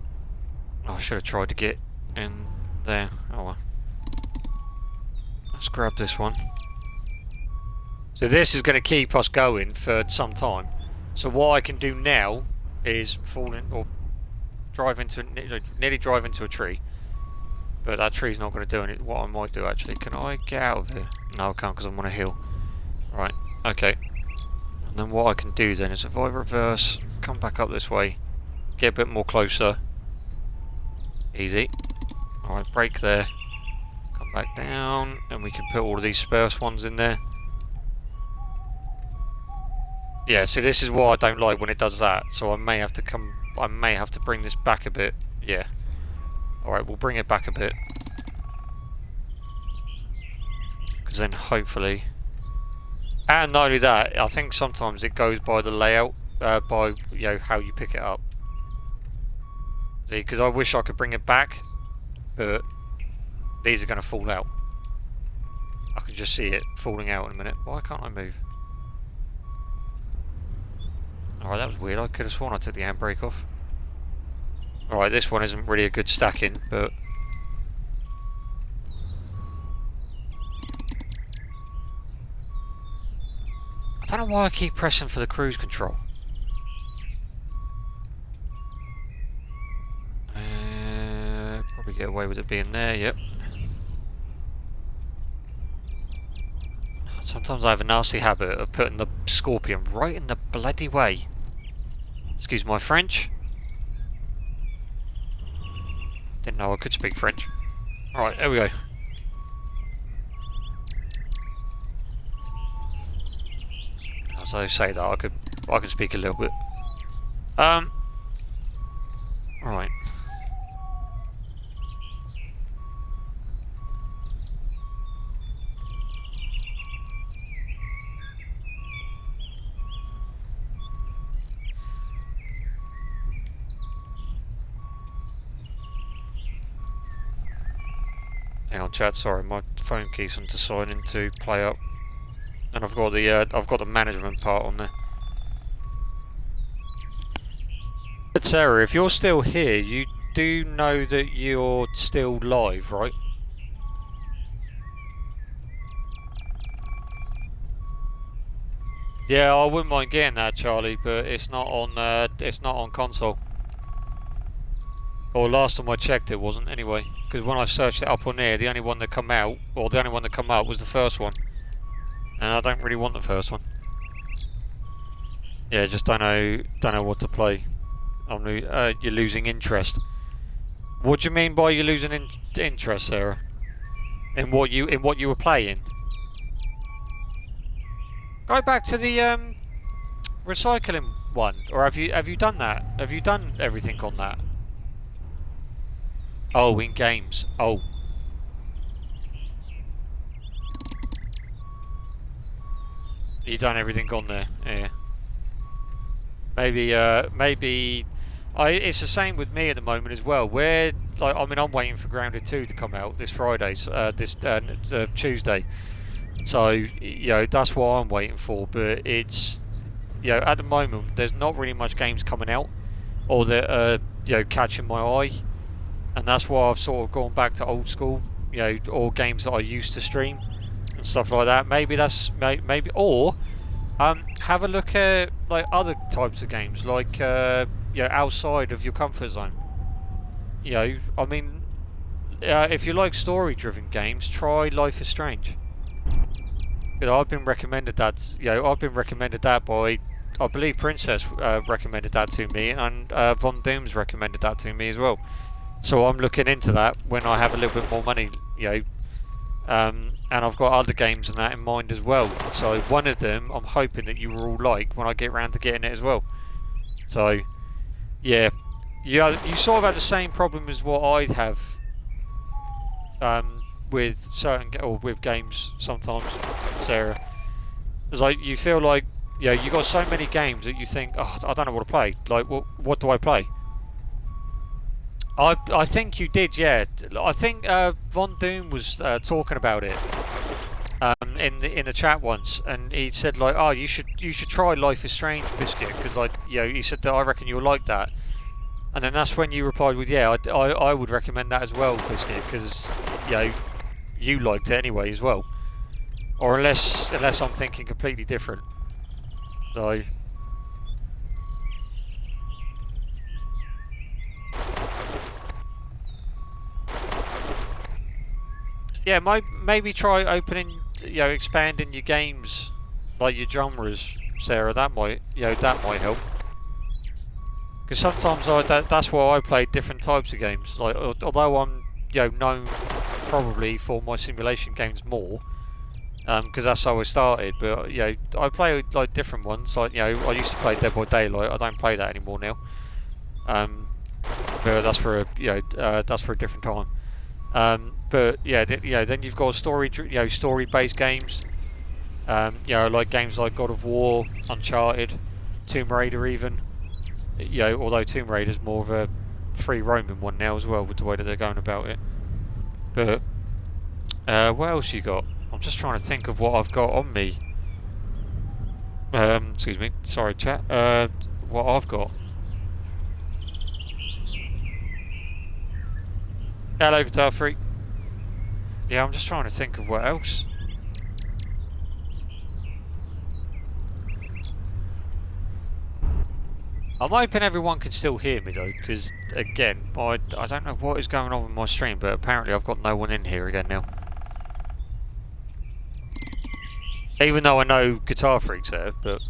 Oh, I should have tried to get in there. Oh well. Let's grab this one. So this is going to keep us going for some time. So what I can do now is fall in, or nearly drive into a tree. But that tree's not going to do anything. What I might do actually, can I get out of here? No, I can't because I'm on a hill. Right, okay. And then what I can do then is if I reverse, come back up this way, get a bit more closer. Easy. Alright, brake there. Come back down, and we can put all of these spruce ones in there. Yeah, see this is what I don't like when it does that, so I may have to bring this back a bit. Yeah. Alright, we'll bring it back a bit. Because then hopefully... And not only that, I think sometimes it goes by the layout, by how you pick it up. See, because I wish I could bring it back, but these are going to fall out. I can just see it falling out in a minute. Why can't I move? Alright, that was weird. I could have sworn I took the handbrake off. Alright, this one isn't really a good stacking, but... I don't know why I keep pressing for the cruise control. Probably get away with it being there, yep. Sometimes I have a nasty habit of putting the Scorpion right in the bloody way. Excuse my French. Didn't know I could speak French. Alright, there we go. As I say that, I can speak a little bit. Right. Hang on, chat. Sorry, my phone keeps on deciding to play up, and I've got the management part on there. But Sarah, if you're still here, you do know that you're still live, right? Yeah, I wouldn't mind getting that, Charlie, but it's not on. It's not on console. Or last time I checked, it wasn't anyway. Because when I searched it up on there, the only one that come out, or the only one that come up, was the first one, and I don't really want the first one. Yeah, just don't know what to play. You're losing interest. What do you mean by you're losing interest, Sarah? In what you were playing? Go back to the recycling one, or have you done that? Have you done everything on that? Oh, in games. Oh. You done everything on there, yeah. Maybe it's the same with me at the moment as well. Where like I'm waiting for Grounded 2 to come out this Friday, this Tuesday. So that's what I'm waiting for. But it's at the moment there's not really much games coming out, or that are catching my eye, and that's why I've sort of gone back to old school, or games that I used to stream and stuff like that. Maybe that's maybe or. Have a look at like other types of games, like outside of your comfort zone. If you like story-driven games, try Life is Strange. I've been recommended that. I've been recommended that by, I believe Princess recommended that to me, and Von Doom's recommended that to me as well. So I'm looking into that when I have a little bit more money. And I've got other games and that in mind as well. So one of them, I'm hoping that you will all like when I get around to getting it as well. So, yeah, you sort of have the same problem as what I'd have with with games sometimes, Sarah. It's like you feel like you got so many games that you think, oh, I don't know what to play. Like, what do I play? I think you did, yeah. I think Von Doom was talking about it in the chat once, and he said like, oh, you should try Life is Strange, Biscuit, because like he said that I reckon you'll like that, and then that's when you replied with, yeah, I would recommend that as well, Biscuit, because you liked it anyway as well, or unless I'm thinking completely different, so. Yeah, maybe try opening, expanding your games, like your genres, Sarah. That might help. Because sometimes that's why I play different types of games. Like, although I'm, known probably for my simulation games more, because that's how I started. But I play like different ones. Like, I used to play Dead by Daylight. I don't play that anymore now. But that's for a different time. But then you've got story-based games. Like games like God of War, Uncharted, Tomb Raider, even. Although Tomb Raider's more of a free roaming one now as well, with the way that they're going about it. But what else you got? I'm just trying to think of what I've got on me. Excuse me, sorry, chat. What I've got. Hello, Guitar Freak. Yeah, I'm just trying to think of what else. I'm hoping everyone can still hear me though, because again, I don't know what is going on with my stream, but apparently I've got no one in here again now. Even though I know Guitar Freak's there, but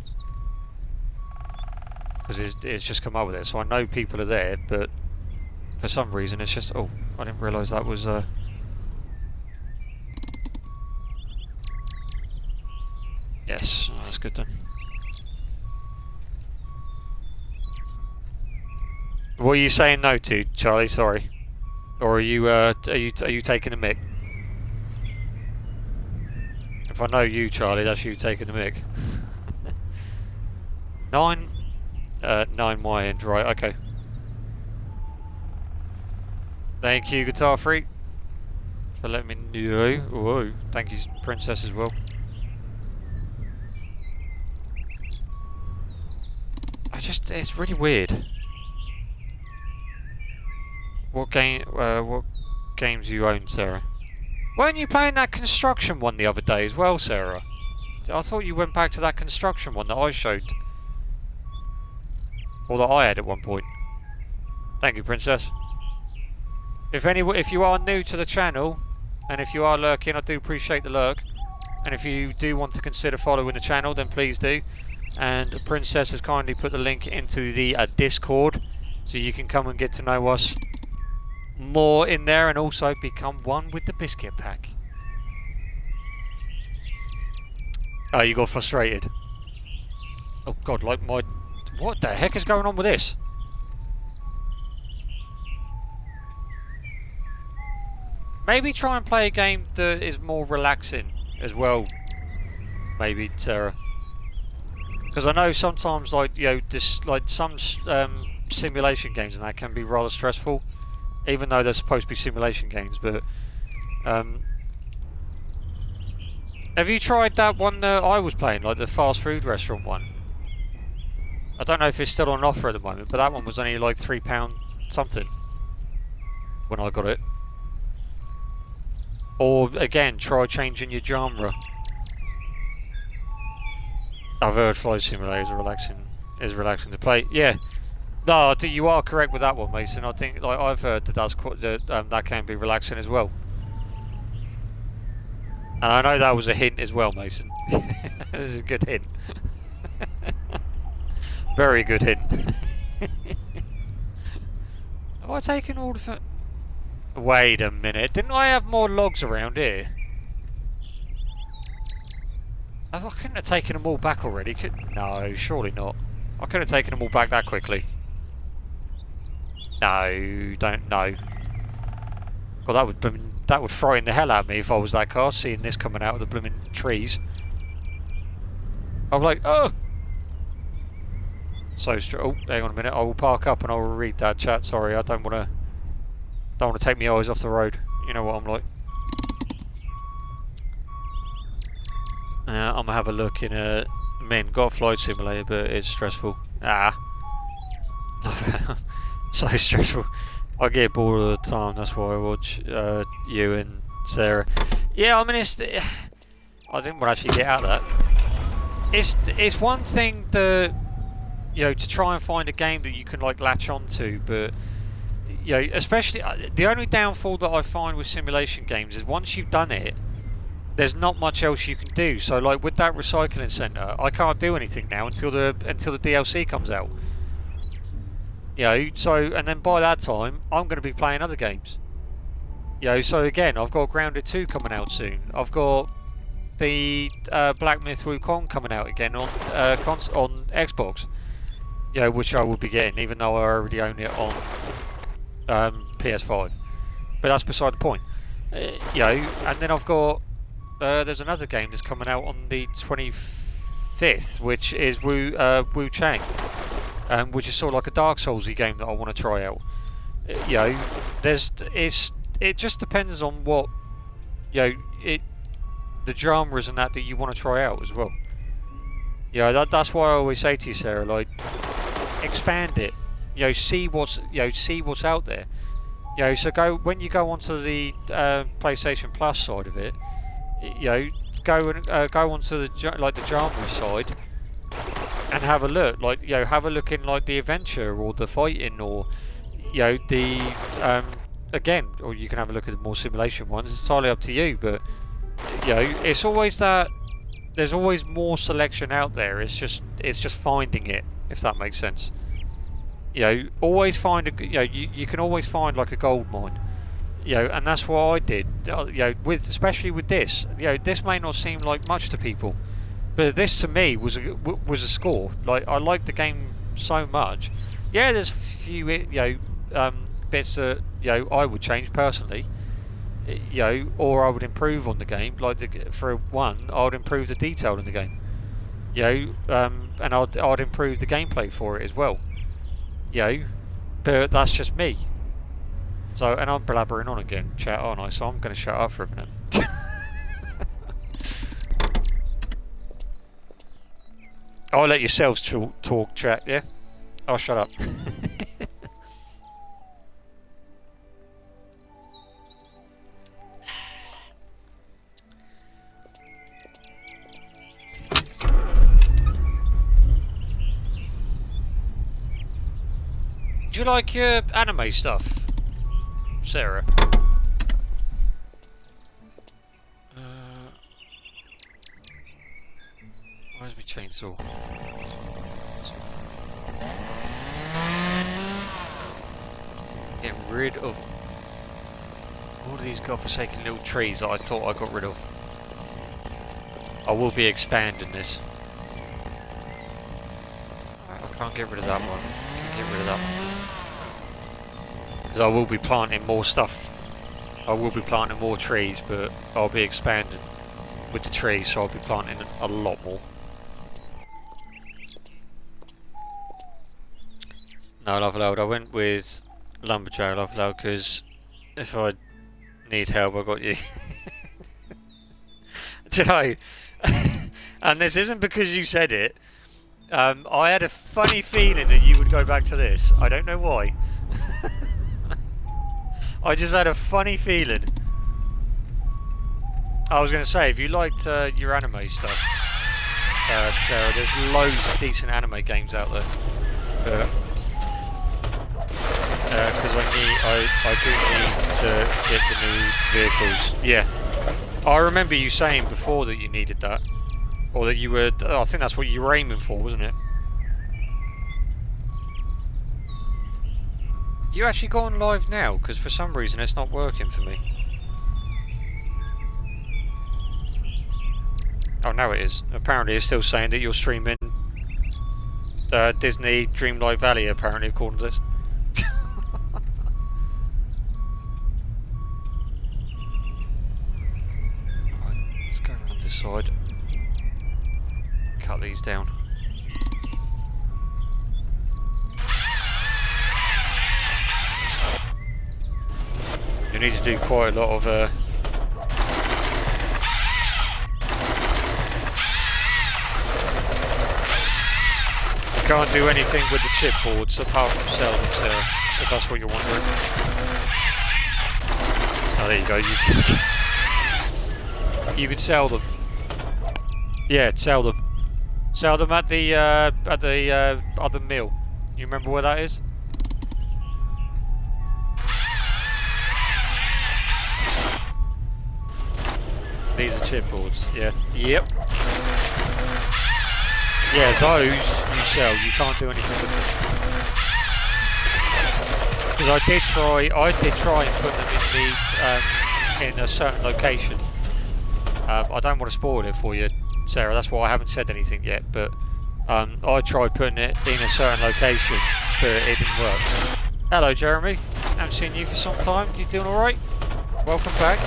because it's just come up with it, so I know people are there, but for some reason it's just, oh, I didn't realise that was yes, oh, that's good then. What are you saying no to, Charlie? Sorry, or are you taking a mic? If I know you, Charlie, that's you taking the mic. 9 my end, right? Okay. Thank you, Guitar Freak, for letting me know. Whoa, thank you, Princess, as well. It's really weird. What games do you own, Sarah? Weren't you playing that construction one the other day as well, Sarah? I thought you went back to that construction one that I showed. Or that I had at one point. Thank you, Princess. If you are new to the channel, and if you are lurking, I do appreciate the lurk. And if you do want to consider following the channel, then please do. And Princess has kindly put the link into the Discord, so you can come and get to know us more in there, and also become one with the biscuit pack. Oh, you got frustrated. Oh God, like my... What the heck is going on with this? Maybe try and play a game that is more relaxing as well. Maybe, Sarah. Because I know sometimes, like, you know, this, like, some simulation games and that can be rather stressful. Even though they're supposed to be simulation games, but... have you tried that one that I was playing, like the fast food restaurant one? I don't know if it's still on offer at the moment, but that one was only like £3 something when I got it. Or again, try changing your genre. I've heard Flight Simulator is relaxing to play. Yeah, no, you are correct with that one, Mason. I think like I've heard that can be relaxing as well. And I know that was a hint as well, Mason. This is a good hint. Very good hint. Have I taken all the... Wait a minute, didn't I have more logs around here? I couldn't have taken them all back already, no, surely not. I couldn't have taken them all back that quickly. No, don't, no. God, that would frighten the hell out of me if I was that car, seeing this coming out of the blooming trees. I'm like, oh! So, oh, hang on a minute, I will park up and I will read that chat, sorry, I don't want to take my eyes off the road. You know what I'm like. I'm going to have a look in got a Flight Simulator, but it's stressful. Ah. So stressful. I get bored all the time, that's why I watch you and Sarah. Yeah, I mean, I didn't want to actually get out of that. It's one thing that, you know, to try and find a game that you can, like, latch onto, but... You know, especially, the only downfall that I find with simulation games is once you've done it, there's not much else you can do. So, like, with that recycling centre, I can't do anything now until the DLC comes out. You know, so, and then by that time, I'm going to be playing other games. You know, so again, I've got Grounded 2 coming out soon. I've got the Black Myth Wukong coming out again on Xbox. You know, which I will be getting, even though I already own it on PS5, but that's beside the point. You know, and then I've got there's another game that's coming out on the 25th, which is Wu Chang, which is sort of like a Dark Soulsy game that I want to try out. You know, it just depends on what, you know, the genres and that you want to try out as well. You know, that's why I always say to you, Sarah, like, expand it. You know, see what's out there. You know, so when you go onto the PlayStation Plus side of it. You know, go onto the genre side and have a look. Like, you know, have a look in like the adventure or the fighting, or, you know, the again, or you can have a look at the more simulation ones. It's entirely up to you. But, you know, it's always that there's always more selection out there. It's just finding it, if that makes sense. You know, always find you can always find like a gold mine. You know, and that's what I did. You know, especially with this. You know, this may not seem like much to people, but this to me was a score. Like, I liked the game so much. Yeah, there's a few bits that, you know, I would change personally. You know, or I would improve on the game. Like, for one, I would improve the detail in the game. You know, and I'd improve the gameplay for it as well. You know, but that's just me. So, and I'm blabbering on again, chat, aren't I? So I'm going to shut up for a minute. I'll let yourselves talk, chat, yeah? I'll shut up. Do you like your anime stuff, Sarah? Where's my chainsaw? Getting rid of all of these godforsaken little trees that I thought I got rid of. I will be expanding this. I can't get rid of that one. Can't get rid of that one. Because I will be planting more stuff. I will be planting more trees, but I'll be expanding with the trees, so I'll be planting a lot more. No, Love Loud, I went with Lumberjack Love Loud because if I need help, I got you. Do you know? And this isn't because you said it. I had a funny feeling that you would go back to this. I don't know why. I just had a funny feeling. I was going to say, if you liked your anime stuff, Sarah, there's loads of decent anime games out there. Because I do need to get the new vehicles. Yeah. I remember you saying before that you needed that. Or that you were... I think that's what you were aiming for, wasn't it? You actually gone live now? Because for some reason it's not working for me. Oh, now it is. Apparently it's still saying that you're streaming Disney Dreamlight Valley, apparently, according to this. This side. Cut these down. You need to do quite a lot of you can't do anything with the chipboards apart from sell them, Sarah, if that's what you're wondering. Oh, there you go. You can sell them. Yeah, sell them. Sell them at the other mill. You remember where that is? These are chipboards. Yeah. Yep. Yeah, those you sell. You can't do anything with them. Because I did try and put them in a certain location. I don't want to spoil it for you, Sarah, that's why I haven't said anything yet, but I tried putting it in a certain location, but it didn't work. Hello, Jeremy. Haven't seen you for some time. You doing alright? Welcome back.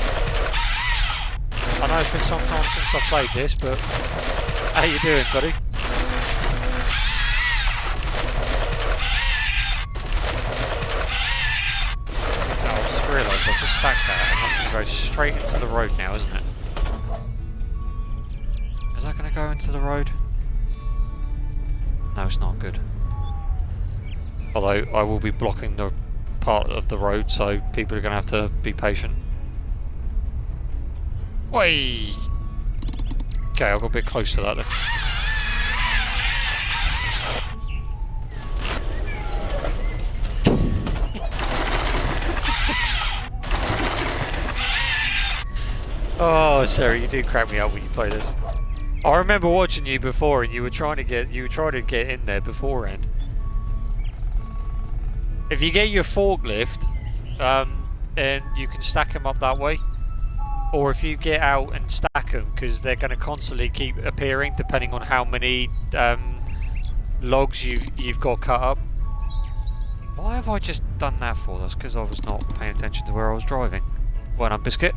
I know it's been some time since I played this, but how you doing, buddy? Oh, I just realised I've just stacked that, and that's going to go straight into the road now, isn't it? Is that going to go into the road? No, it's not good. Although I will be blocking the part of the road, so people are going to have to be patient. Way. Okay, I got a bit close to that then. Oh, Sarah, you do crack me up when you play this. I remember watching you before, and you were trying to get in there beforehand. If you get your forklift, and you can stack them up that way, or if you get out and stack them, because they're going to constantly keep appearing depending on how many logs you've got cut up. Why have I just done that for? That's because I was not paying attention to where I was driving. Well done, Biscuit.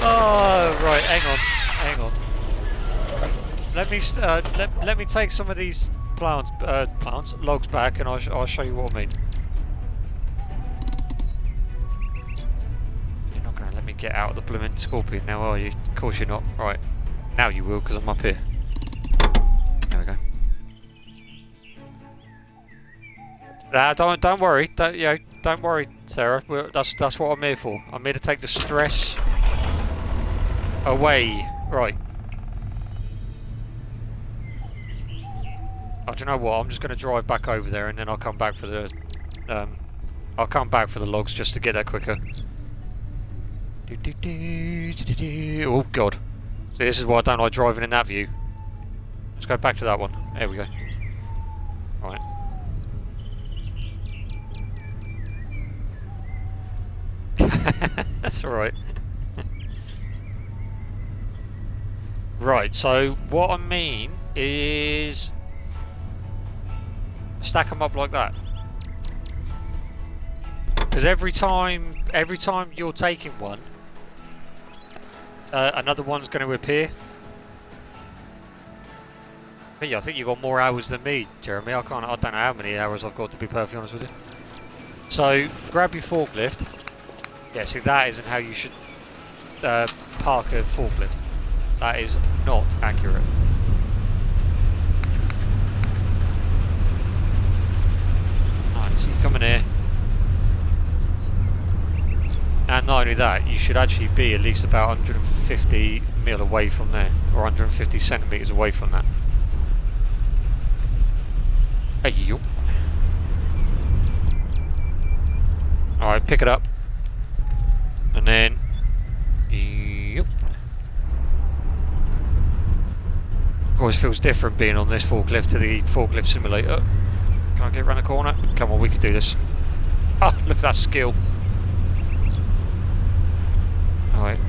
Oh, right, hang on. Let me take some of these logs back, and I'll show you what I mean. You're not gonna let me get out of the blooming Scorpion now, are you? Of course you're not. Right, now you will, because I'm up here. There we go. Don't worry. Don't worry, Sarah. That's what I'm here for. I'm here to take the stress Away. Right. Oh, do you know what? I'm just going to drive back over there and then I'll come back for the... I'll come back for the logs just to get there quicker. Oh, God. See, this is why I don't like driving in that view. Let's go back to that one. There we go. Right. That's alright. Right, so what I mean is... stack them up like that. Because every time you're taking one, another one's going to appear. But yeah, I think you've got more hours than me, Jeremy. I don't know how many hours I've got, to be perfectly honest with you. So, grab your forklift. Yeah, see, that isn't how you should park a forklift. That is not accurate. Alright, so you come in here. And not only that, you should actually be at least about 150 mil away from there. Or 150 centimetres away from that. Hey, you. Alright, pick it up. And then... Yep. Always feels different being on this forklift to the forklift simulator. Can I get around the corner? Come on, we can do this. Ah, look at that skill. Alright.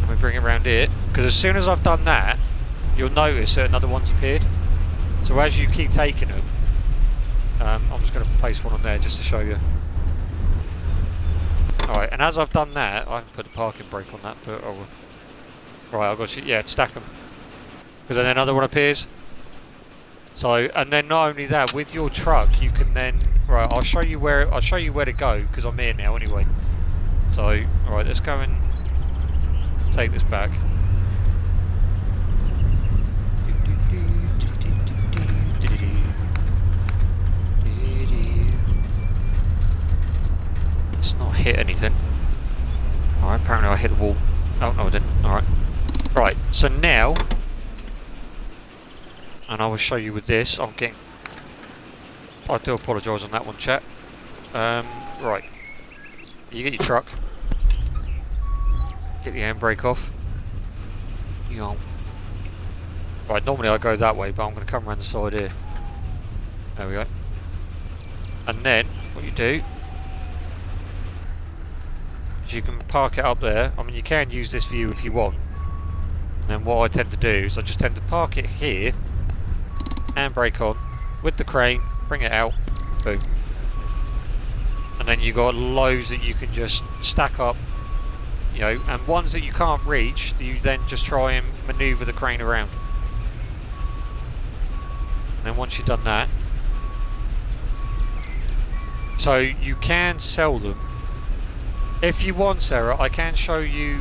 Let me bring it around here. Because as soon as I've done that, you'll notice that another one's appeared. So as you keep taking them, I'm just going to place one on there just to show you. Alright, and as I've done that, I haven't put the parking brake on that, but I will. Right, I've got you. Yeah, stack them. Because then another one appears. So, and then not only that, with your truck, you can then... Right, I'll show you where to go, because I'm here now anyway. So, alright, let's go and take this back. Let's not hit anything. Alright, apparently I hit the wall. Oh, no I didn't. Alright. Right, so now... And I will show you with this. I'm getting... I do apologise on that one, chat. Right. You get your truck. Get the handbrake off. Right, normally I go that way, but I'm going to come around the side here. There we go. And then, what you do... is you can park it up there. I mean, you can use this view if you want. And then what I tend to do is I just tend to park it here. Handbrake on, with the crane, bring it out, boom. And then you got loads that you can just stack up, you know, and ones that you can't reach, you then just try and manoeuvre the crane around. And then once you've done that, so you can sell them. If you want, Sarah, I can show you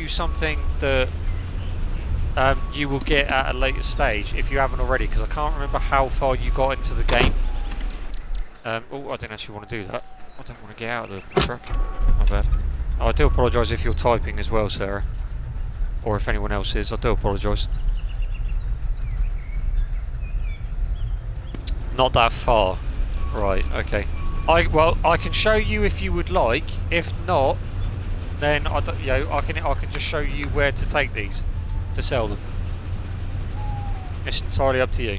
something that you will get at a later stage if you haven't already, because I can't remember how far you got into the game. Oh, I didn't actually want to do that. I don't want to get out of the truck. My bad. Oh, I do apologise if you're typing as well, Sarah. Or if anyone else is, I do apologise. Not that far. Right, okay. Well, I can show you if you would like. If not, then I can just show you where to take these to sell them. It's entirely up to you.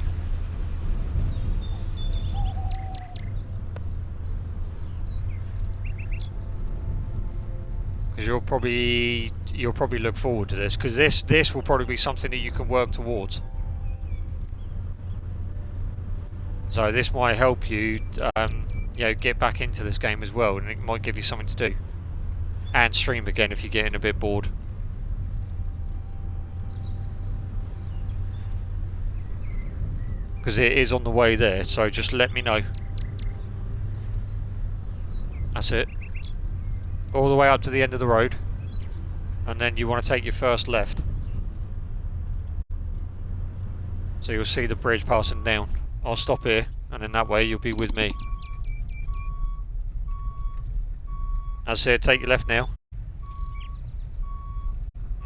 Because you'll probably look forward to this, because this will probably be something that you can work towards. So this might help you, you know, get back into this game as well, and it might give you something to do, and stream again if you're getting a bit bored. Because it is on the way there, so just let me know. That's it. All the way up to the end of the road, and then you want to take your first left. So you'll see the bridge passing down. I'll stop here, and then that way you'll be with me. That's it, take your left now.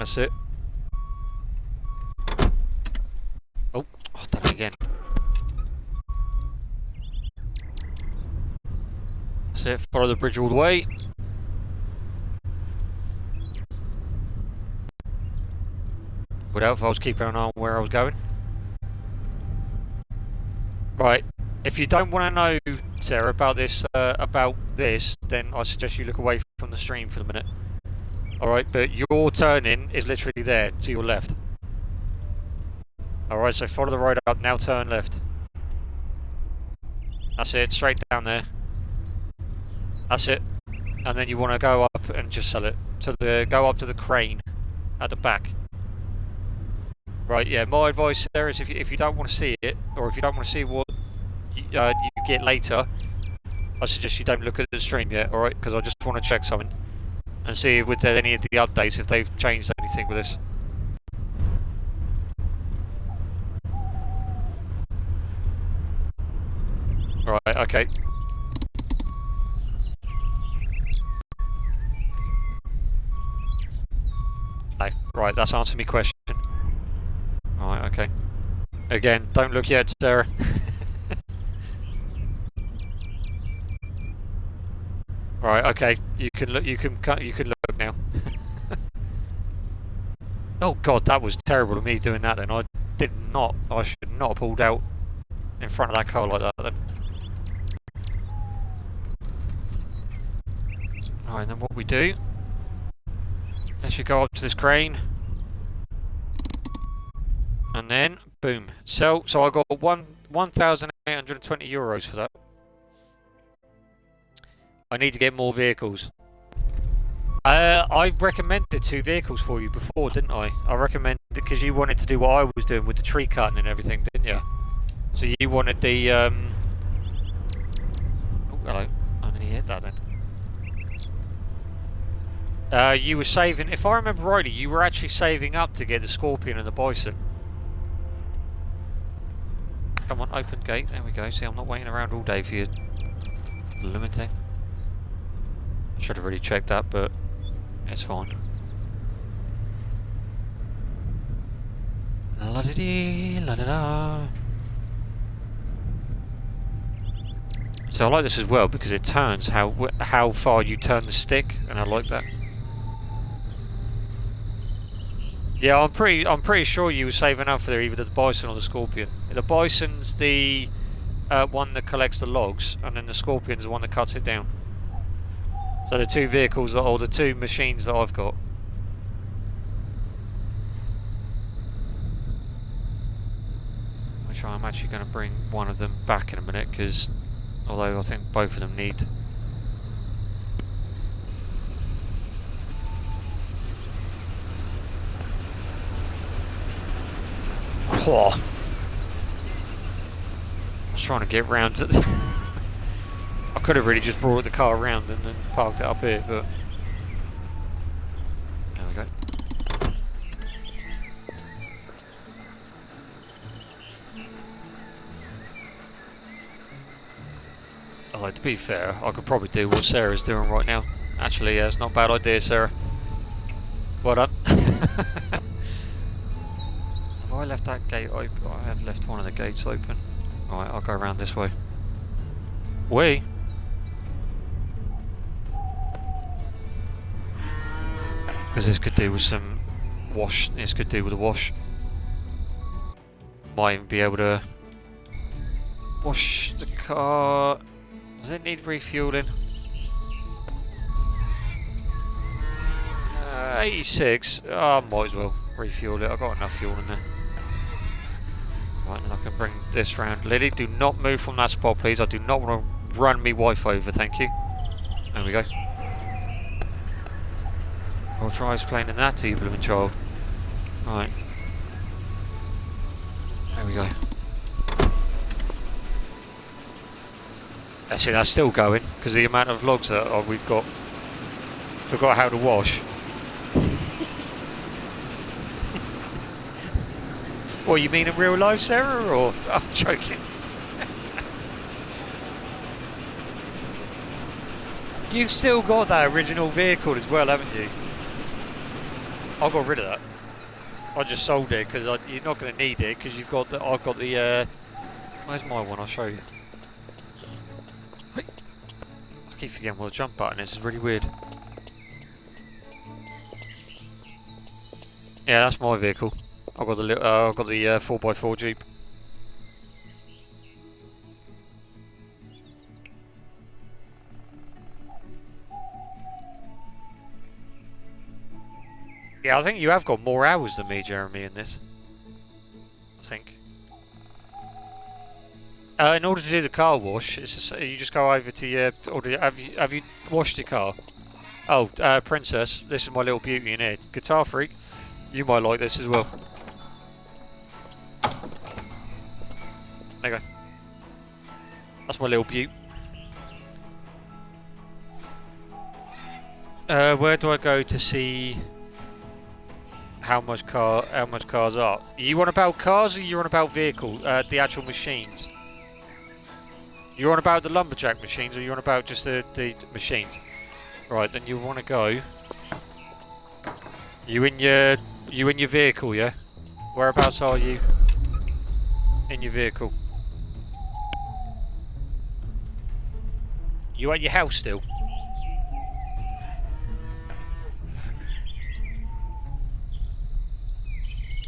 That's it. Oh, I've done it again. That's it. Follow the bridge all the way. Without if I was keeping an eye on where I was going. Right. If you don't want to know, Sarah, about this, then I suggest you look away from the stream for a minute. Alright, but your turning is literally there, to your left. Alright, so follow the road up, now turn left. That's it, straight down there. That's it. And then you want to go up and just sell it. Go up to the crane at the back. Right, yeah, my advice there is if you don't want to see it, or if you don't want to see what you get later, I suggest you don't look at the stream yet, alright? Because I just want to check something. And see if with any of the updates, if they've changed anything with this. Right, okay. No, right, that's answered my question. Alright, okay. Again, don't look yet, Sarah. Right, okay. You can look. You can look now. Oh God, that was terrible of me doing that. Then I should not have pulled out in front of that car like that. Then. Alright, and then what we do? Let's should go up to this crane, and then boom, sell. So I got 1,820 euros for that. I need to get more vehicles. I recommended 2 vehicles for you before, didn't I? I recommended because you wanted to do what I was doing with the tree cutting and everything, didn't you? So you wanted the Oh, hello. I didn't hit that then. You were saving, if I remember rightly, you were actually saving up to get the Scorpion and the Bison. Come on, open gate. There we go. See, I'm not waiting around all day for you. Blooming thing. Should have really checked that, but it's fine. La da dee, la da da. So I like this as well because it turns how far you turn the stick, and I like that. Yeah, I'm pretty sure you were saving up for either the Bison or the Scorpion. The Bison's the one that collects the logs, and then the Scorpion's the one that cuts it down. So the 2 vehicles, or the 2 machines that I've got. Which I'm actually going to bring one of them back in a minute, because although I think both of them need. Whoa. I was trying to get round to I could have really just brought the car around and then parked it up here, but there we go. Oh, to be fair, I could probably do what Sarah's doing right now. Actually, yeah, it's not a bad idea, Sarah. Well done. Have I left that gate open? I have left one of the gates open. Alright, I'll go around this way. Wait. Because this could do with some wash. This could do with a wash. Might even be able to wash the car. Does it need refueling? 86. Oh, I might as well refuel it. I've got enough fuel in there. Right, and I can bring this round. Lily, do not move from that spot, please. I do not want to run me wife over, thank you. There we go. I'll try explaining that to you, blooming child. Right. There we go. Actually, that's still going, because the amount of logs that we've got. Forgot how to wash. What, you mean in real life, Sarah, or? I'm joking. You've still got that original vehicle as well, haven't you? I got rid of that. I just sold it because you're not going to need it because you've got the. I've got the. Where's my one? I'll show you. I keep forgetting what the jump button is. It's really weird. Yeah, that's my vehicle. I've got the 4x4 Jeep. Yeah, I think you have got more hours than me, Jeremy, in this. I think. In order to do the car wash, you just go over to your. Have you washed your car? Oh, Princess, this is my little beauty in here. Guitar Freak, you might like this as well. There you go. That's my little beaut. Where do I go to see how much cars are? Are you on about cars or are you on about vehicle? The actual machines. You're on about the lumberjack machines or you're on about just the machines? Right, then you want to go. You in your vehicle, yeah? Whereabouts are you in your vehicle? You at your house still?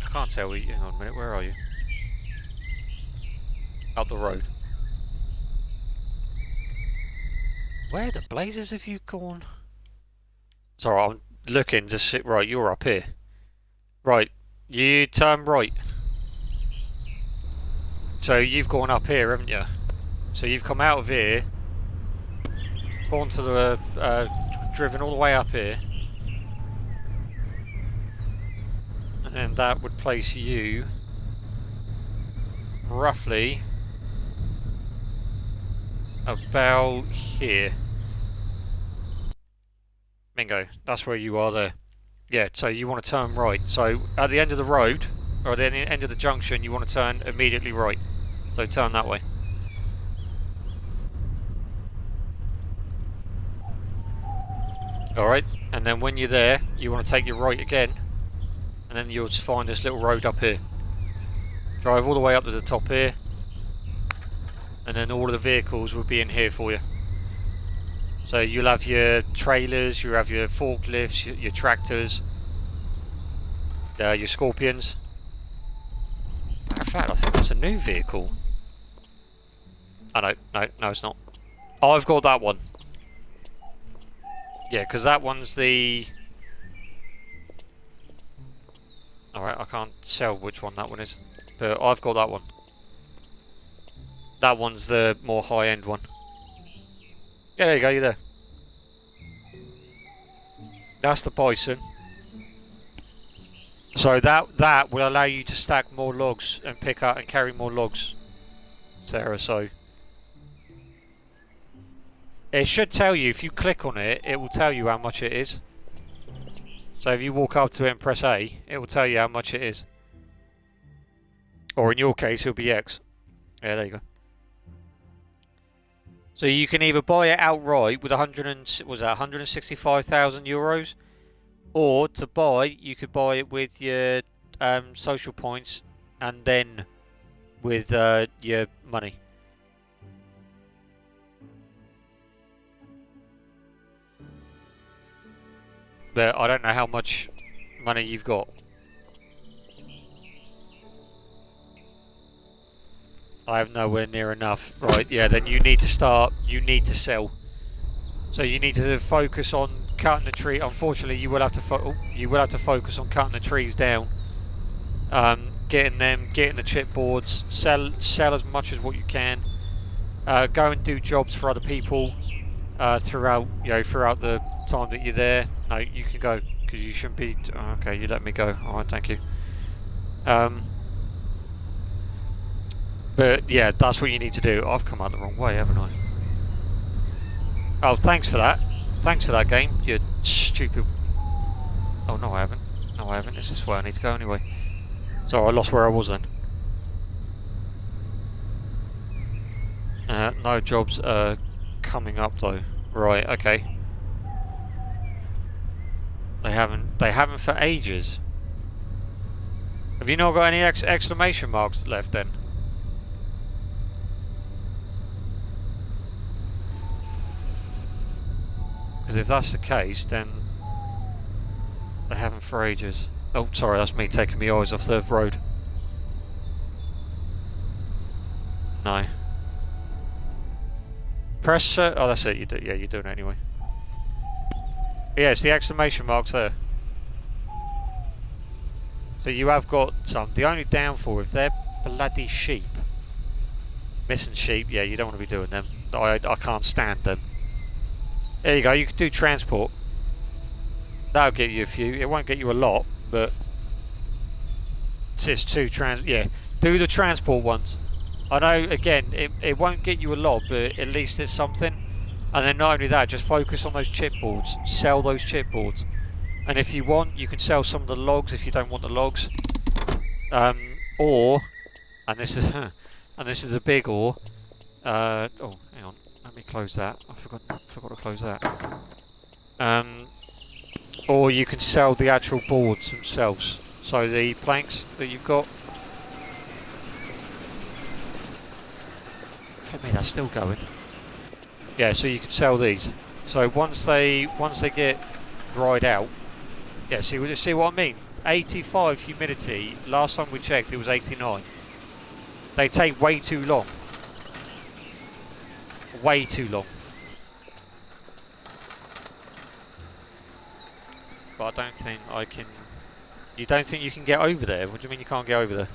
I can't tell you. Hang on a minute, where are you? Up the road. Where the blazes have you gone? Sorry, I'm looking to see. Right, you're up here. Right, you turn right. So you've gone up here, haven't you? So you've come out of here, gone to the, driven all the way up here. And then that would place you roughly about here. Bingo, that's where you are there. Yeah, so you want to turn right. So at the end of the road, or at the end of the junction, you want to turn immediately right. So turn that way. Alright, and then when you're there, you want to take your right again. And then you'll just find this little road up here. Drive all the way up to the top here. And then all of the vehicles will be in here for you. So you'll have your trailers, you'll have your forklifts, your tractors, your Scorpions. Matter of fact, I think that's a new vehicle. Oh no, it's not. Oh, I've got that one. Yeah, because that one's the... Alright, I can't tell which one that one is. But I've got that one. That one's the more high-end one. Yeah, there you go, you're there. That's the Bison. So that will allow you to stack more logs and pick up and carry more logs, Sarah, so... It should tell you, if you click on it, it will tell you how much it is. So if you walk up to it and press A, it will tell you how much it is. Or in your case, it'll be X. Yeah, there you go. So you can either buy it outright with 165,000 euros, or to buy, you could buy it with your social points and then with your money. But I don't know how much money you've got. I have nowhere near enough. Right, yeah, then you need to start, you need to sell. So you need to focus on cutting the tree. Unfortunately, you will have to focus on cutting the trees down. Getting the chipboards, sell as much as what you can. Go and do jobs for other people throughout the time that you're there. No, you can go because you shouldn't be. Oh, okay, you let me go. All right, thank you. But yeah, that's what you need to do. I've come out the wrong way, haven't I? Oh, thanks for that. Thanks for that game, you stupid... Oh, no I haven't. No I haven't. It's this way I need to go anyway. So I lost where I was then. No jobs coming up though. Right, okay. They haven't. They haven't for ages. Have you not got any exclamation marks left then? Because if that's the case, then they haven't for ages. Oh, sorry, that's me taking my eyes off the road. No. Press. Oh, that's it. You do. Yeah, you're doing it anyway. Yeah, it's the exclamation marks there. So you have got some. The only downfall, if they're bloody sheep, missing sheep, yeah, you don't want to be doing them. I can't stand them. There you go. You could do transport. That'll get you a few. It won't get you a lot, but it's two yeah, do the transport ones. I know. Again, it won't get you a lot, but at least it's something. And then not only that, just focus on those chipboards. Sell those chipboards. And if you want, you can sell some of the logs if you don't want the logs. Or, and this is a big or. Oh, hang on. Let me close that. I forgot to close that. Or you can sell the actual boards themselves. So the planks that you've got. For me, that's still going. Yeah, so you can sell these. So once they get dried out. Yeah, see what I mean? 85 humidity. Last time we checked, it was 89. They take way too long. Way too long. But I don't think I can... You don't think you can get over there? What do you mean you can't get over there?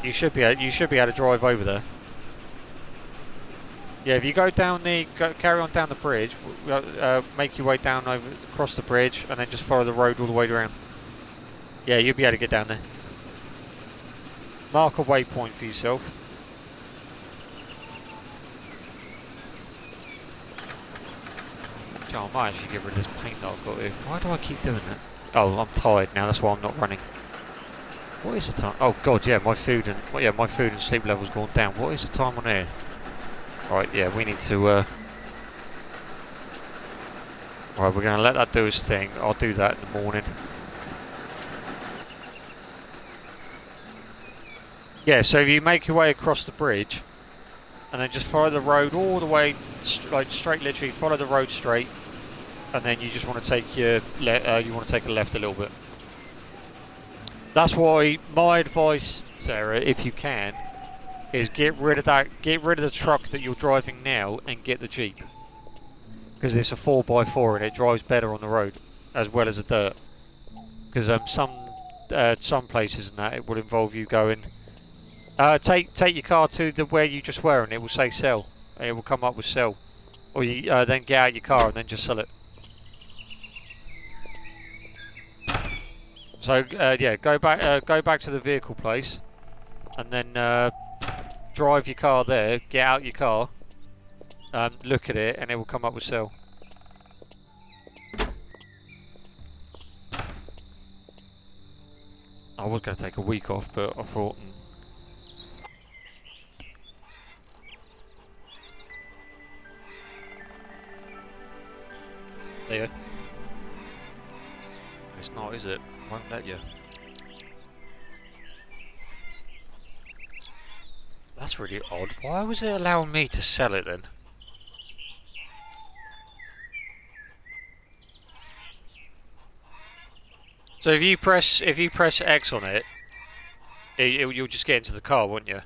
You should be able to drive over there. Yeah, if you go down carry on down the bridge, make your way down across the bridge, and then just follow the road all the way around. Yeah, you'll be able to get down there. Mark a waypoint for yourself. Oh, I might actually get rid of this paint that I've got here. Why do I keep doing that? Oh, I'm tired now. That's why I'm not running. What is the time? Oh God, yeah, my food and sleep level's gone down. What is the time on here? Right, yeah, we need to. Right, we're going to let that do its thing. I'll do that in the morning. Yeah, so if you make your way across the bridge, and then just follow the road all the way, like straight, literally follow the road straight, and then you just want to take you want to take a left a little bit. That's why my advice, Sarah, if you can, is get rid of the truck that you're driving now and get the Jeep, because it's a 4x4 and it drives better on the road as well as the dirt. Because some places and that it will involve you going. Take your car to where you just were and it will say sell, and it will come up with sell, or you then get out your car and then just sell it. So yeah, go back to the vehicle place, and then drive your car there. Get out your car, look at it, and it will come up with sell. I was going to take a week off, but I thought. There you go. It's not, is it? Won't let you. That's really odd. Why was it allowing me to sell it then? So if you press X on it, you'll just get into the car, won't you?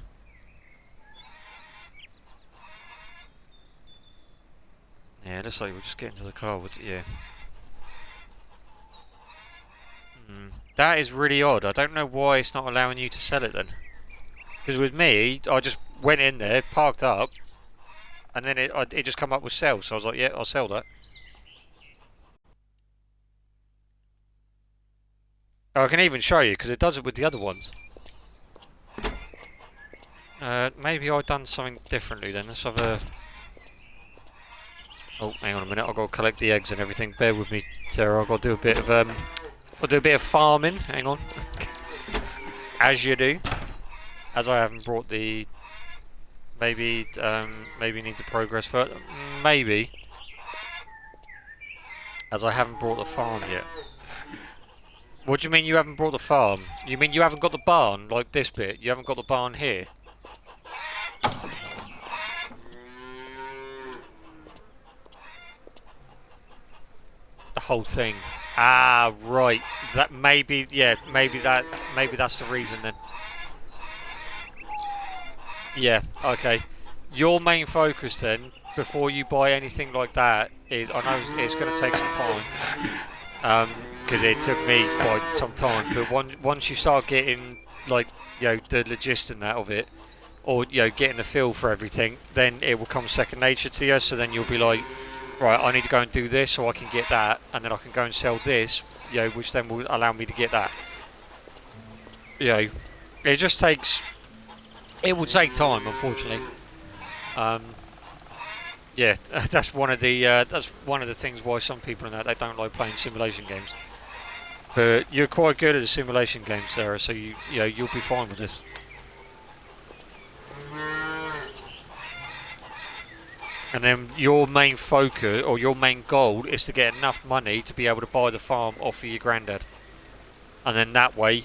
Yeah, it looks like we'll just get into the car. Yeah. That is really odd. I don't know why it's not allowing you to sell it then. Because with me, I just went in there, parked up, and then it just come up with sell. So I was like, yeah, I'll sell that. Oh, I can even show you because it does it with the other ones. Maybe I've done something differently then. Let's have a. Oh, hang on a minute. I've got to collect the eggs and everything. Bear with me, Sarah. I've got to do a bit of I'll do a bit of farming. Hang on. As you do. As I haven't brought the maybe maybe need to progress further. Maybe, as I haven't brought the farm yet. What do you mean you haven't brought the farm? You mean you haven't got the barn, like this bit? You haven't got the barn here? The whole thing. Ah, right. That maybe, yeah, maybe that's the reason then. Yeah, okay. Your main focus then, before you buy anything like that, is, I know it's going to take some time, because it took me quite some time, but once you start getting, like, you know, the logistics and that of it, or, you know, getting the feel for everything, then it will come second nature to you, so then you'll be like, right, I need to go and do this so I can get that, and then I can go and sell this, you know, which then will allow me to get that. You know, it just takes... It will take time, unfortunately. Yeah, that's one of the things why some people in that they don't like playing simulation games. But you're quite good at the simulation games, Sarah, so you know you'll be fine with this. And then your main focus or your main goal is to get enough money to be able to buy the farm off of your granddad, and then that way,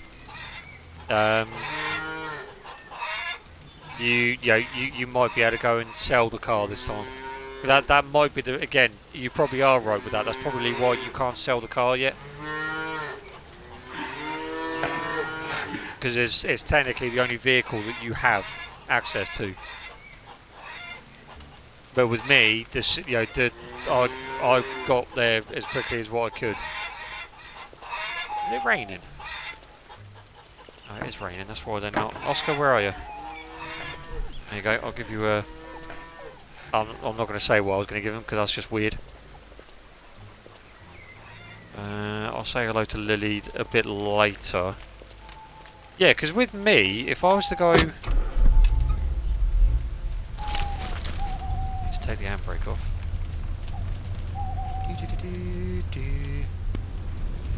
you might be able to go and sell the car this time. That might be the, again, you probably are right with that. That's probably why you can't sell the car yet, because it's technically the only vehicle that you have access to. But with me, this, you know, I got there as quickly as what I could. Is it raining? Oh, it is raining. That's why they're not. Oscar, where are you? There you go. I'll give you a. I'm not going to say what I was going to give him because that's just weird. I'll say hello to Lily a bit later. Yeah, because with me, if I was to go... Let's take the handbrake off.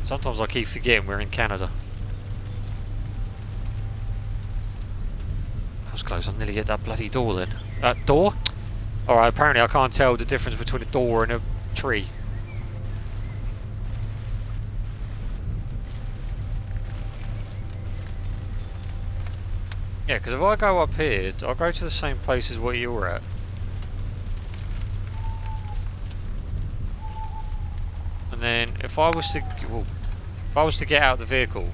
Sometimes I keep forgetting we're in Canada. That was close. I nearly hit that bloody door then. Door? Alright, apparently I can't tell the difference between a door and a tree. Yeah, because if I go up here, I'll go to the same place as where you were at. And then if I was to get out of the vehicle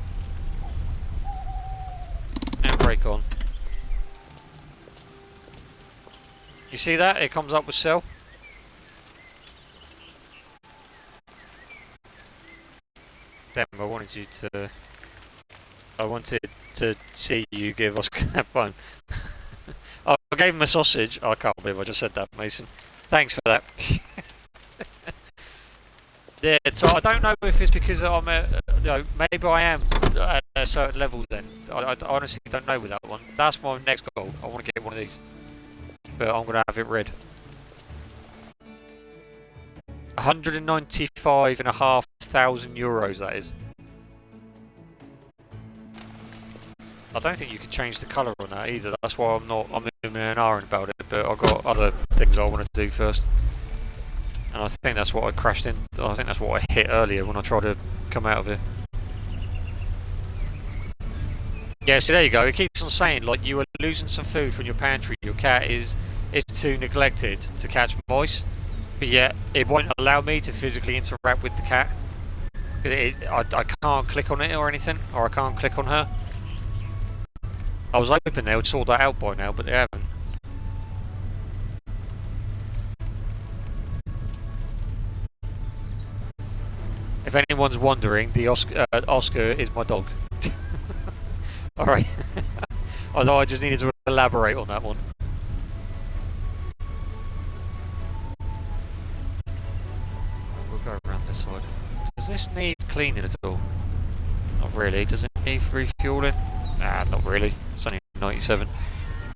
and brake on. You see that? It comes up with cell. Damn, I wanted to see you give Oscar that bone. I gave him a sausage. Oh, I can't believe I just said that, Mason. Thanks for that. Yeah, so I don't know if it's because I'm you know, maybe I am at a certain level then. I honestly don't know with that one. That's my next goal. I want to get one of these. But I'm going to have it red. 195,500 euros, that is. I don't think you can change the colour on that either. That's why I'm in an iron about it. But I've got other things I want to do first. And I think that's what I crashed in. I think that's what I hit earlier when I tried to come out of it. Yeah, so there you go. It keeps on saying, like, you are losing some food from your pantry. Your cat is too neglected to catch mice. But yet, it won't allow me to physically interact with the cat. I can't click on it or anything. Or I can't click on her. I was hoping they would sort that out by now, but they haven't. If anyone's wondering, the Oscar is my dog. Alright. Although I just needed to elaborate on that one. We'll go around this side. Does this need cleaning at all? Not really. Does it need refueling? Nah, not really. It's only 97.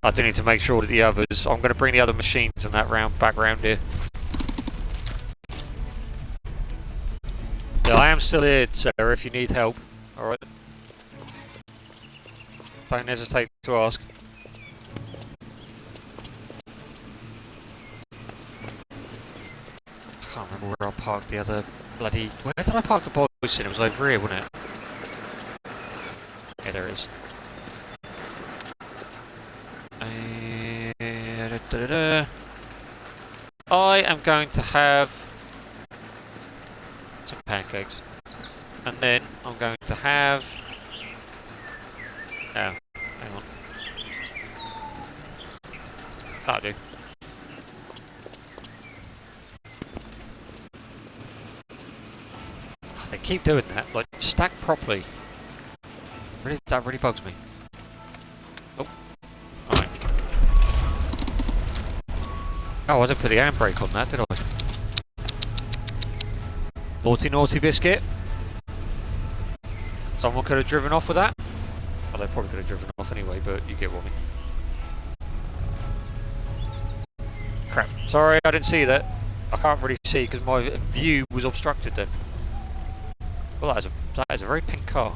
I do need to make sure that the others... I'm going to bring the other machines and that back round here. Yeah, I am still here, Sarah, if you need help. Alright. Don't hesitate to ask. remember where I parked the other bloody... Where did I park the boys in? It was over here, wasn't it? Yeah, there it is. I am going to have some pancakes. And then I'm going to have... Oh, hang on. That'll do. Oh, they keep doing that. Like, stack properly. Really, that really bugs me. Oh. Alright. Oh, I didn't put the handbrake on that, did I? Naughty, naughty biscuit. Someone could have driven off with that. Well, they probably could have driven off anyway, but you get what I mean. Crap. Sorry, I didn't see that. I can't really see because my view was obstructed then. Well, that is a very pink car.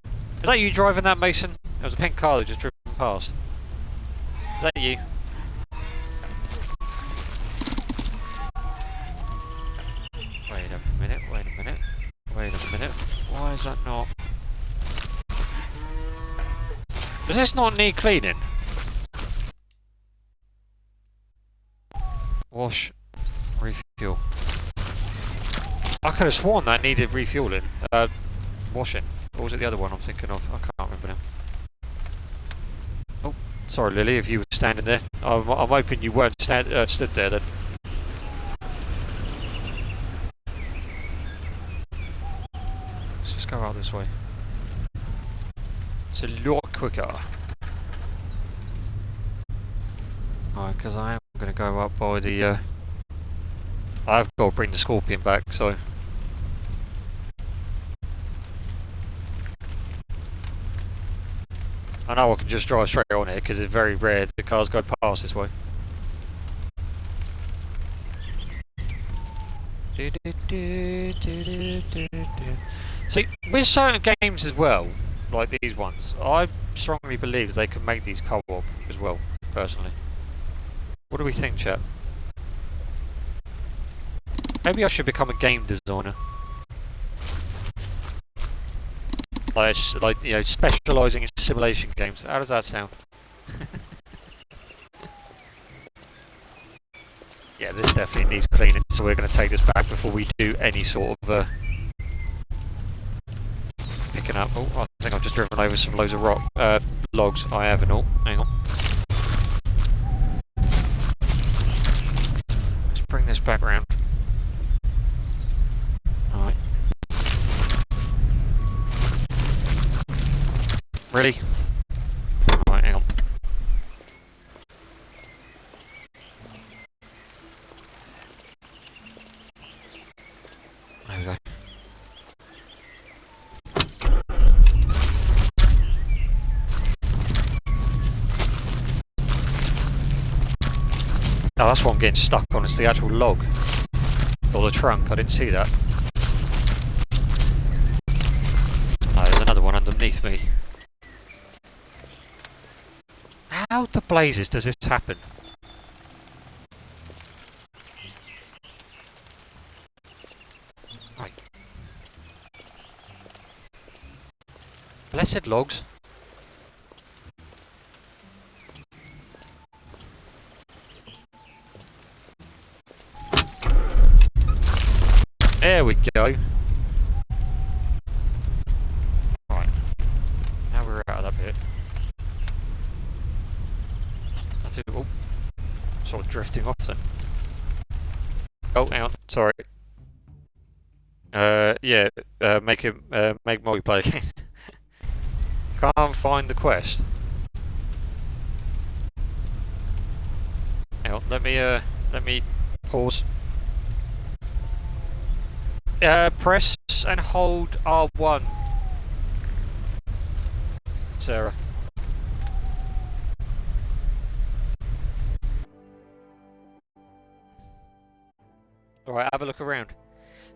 Is that you driving that, Mason? It was a pink car that just driven past. Is that you? Wait a minute, wait a minute. Wait a minute. Why is that not... Does this not need cleaning? Wash. Refuel. I could have sworn that needed refueling. Washing. Or was it the other one I'm thinking of? I can't remember now. Oh, sorry Lily, if you were standing there. I'm hoping you weren't stood there then. Let's just go out this way. It's a lot quicker. Alright, because I am going to go up by the... I've got to bring the Scorpion back, so... I know I can just drive straight on it because it's very rare the cars go past this way. See, with certain games as well, like these ones, I strongly believe they can make these co-op as well, personally. What do we think, chat? Maybe I should become a game designer. Like you know, specialising in simulation games. How does that sound? Yeah, this definitely needs cleaning, so we're going to take this back before we do any sort of picking up. Oh, I think I've just driven over some loads of logs. I have and all. Hang on. Let's bring this back round. Alright. Really? Alright, hang on. There we go. Oh, that's what I'm getting stuck on, it's the actual log. Or the trunk, I didn't see that. Oh, there's another one underneath me. How the blazes does this happen? Right. Blessed logs. There we go. Right. Now we're out of that bit. Oh, sort of drifting off then. Oh, hang on. Sorry. Yeah. Make multiplayer games. Can't find the quest. Hang on. Let me pause. Press and hold R1. Sarah. Alright, have a look around.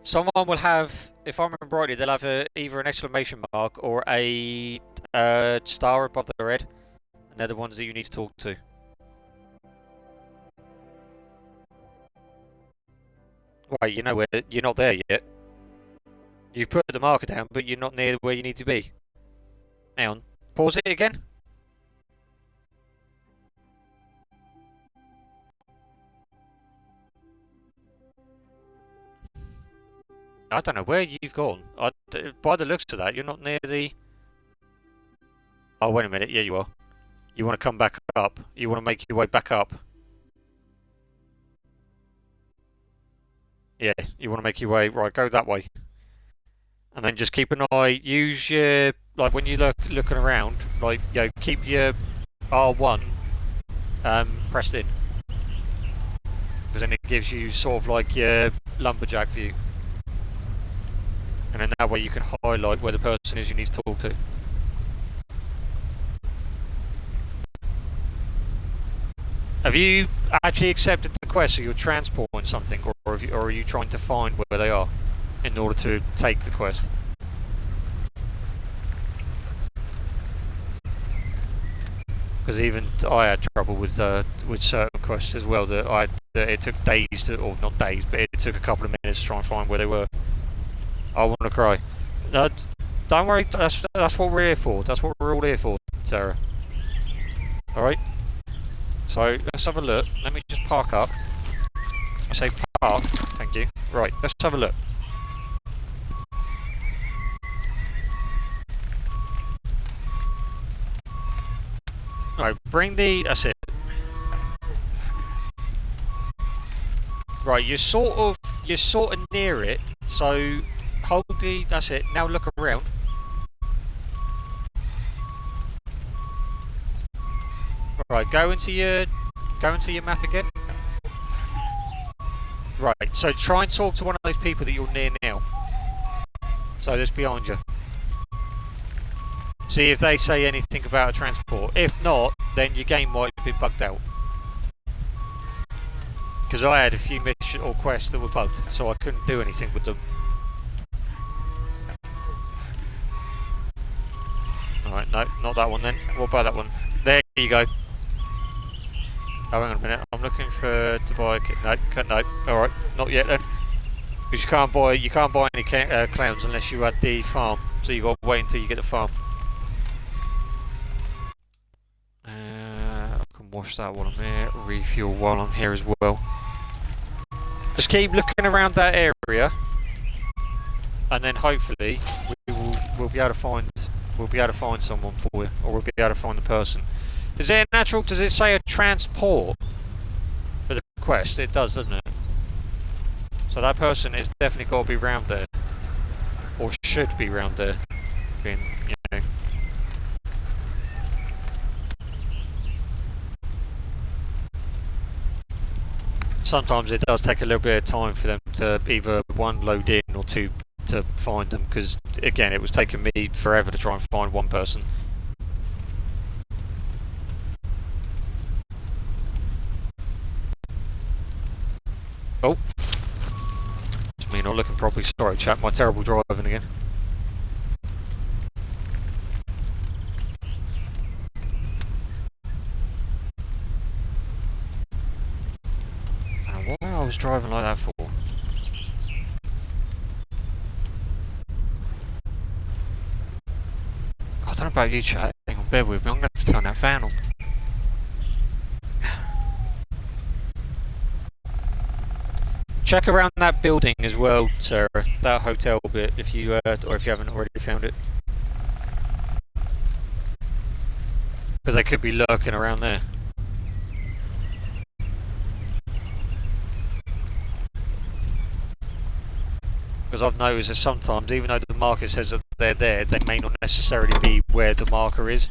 Someone will have, if I remember rightly, they'll have either an exclamation mark or a star above their head. And they're the ones that you need to talk to. Right, you know where you're not there yet. You've put the marker down, but you're not near where you need to be. Hang on. Pause it again. I don't know where you've gone. By the looks of that, you're not near the... Oh, wait a minute. Yeah, you are. You want to come back up. You want to make your way back up. Yeah, you want to make your way... Right, go that way. And then just keep an eye. Use your... Like, when you're looking around, like, you know, keep your R1 pressed in. Because then it gives you sort of like your lumberjack view. And then that way you can highlight where the person is you need to talk to. Have you actually accepted the quest, so you're transporting something, or are you trying to find where they are in order to take the quest? Because even I had trouble with certain quests as well. That it took days to, or not days, but it took a couple of minutes to try and find where they were. I want to cry. No, don't worry. That's what we're here for. That's what we're all here for, Sarah. All right. So let's have a look. Let me just park up. I say park. Thank you. Right. Let's have a look. Right. Bring the. That's it. Right. You're sort of near it. So hold the. That's it. Now look around. Right, go into your map again. Right, so try and talk to one of those people that you're near now. So that's behind you. See if they say anything about a transport. If not, then your game might be bugged out. Because I had a few missions or quests that were bugged, so I couldn't do anything with them. Alright, no, not that one then. What about that one? There you go. Oh, hang on a minute. I'm looking to buy. No. All right, not yet then. Because you can't buy any clowns unless you had the farm. So you got to wait until you get the farm. I can wash that while I'm here. Refuel while I'm here as well. Just keep looking around that area, and then hopefully we'll be able to find someone for you, or we'll be able to find the person. Is it natural? Does it say a transport for the quest? It does, doesn't it? So that person is definitely got to be round there, or should be round there. Being, you know. Sometimes it does take a little bit of time for them to either one load in or two to find them, because again, it was taking me forever to try and find one person. Oh, it's me not looking properly. Sorry, chat. My terrible driving again. I don't know why I was driving like that for. I don't know about you, chat. Hang on, bear with me. I'm going to have to turn that fan on. Check around that building as well, Sarah. That hotel bit, if you or if you haven't already found it, because they could be lurking around there. Because I've noticed that sometimes, even though the marker says that they're there, they may not necessarily be where the marker is.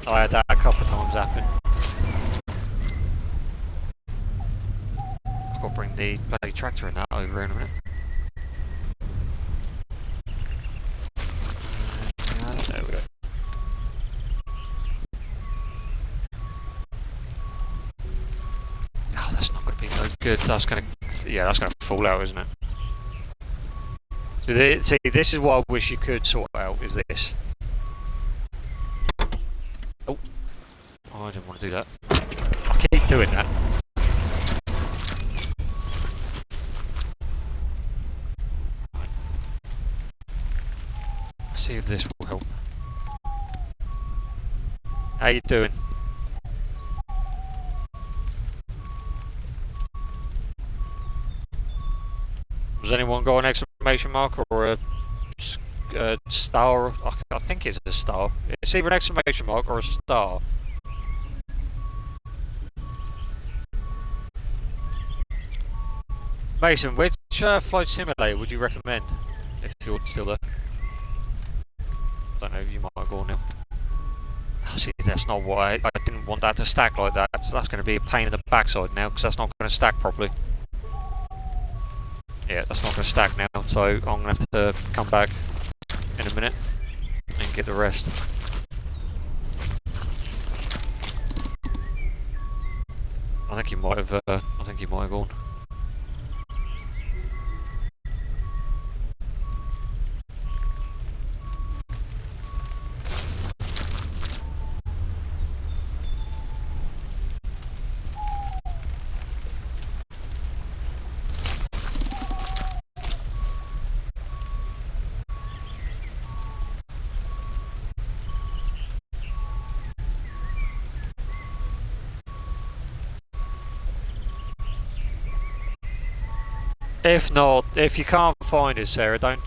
I had that a couple of times happen. I've got to bring the bloody tractor in that over in a minute. There we go. Oh, that's not going to be no good. That's going to fall out, isn't it? See, this is what I wish you could sort out, is this. Oh, I didn't want to do that. I keep doing that. this will help. How you doing? Has anyone got an exclamation mark or a star? I think it's a star. It's either an exclamation mark or a star. Mason, which flight simulator would you recommend if you're still there? I don't know, you might go on now. Oh, see, that's not what I didn't want that to stack like that. So that's going to be a pain in the backside now because that's not going to stack properly. Yeah, that's not going to stack now, so I'm going to have to come back in a minute and get the rest. I think you might have gone. If not, if you can't find it, Sarah, don't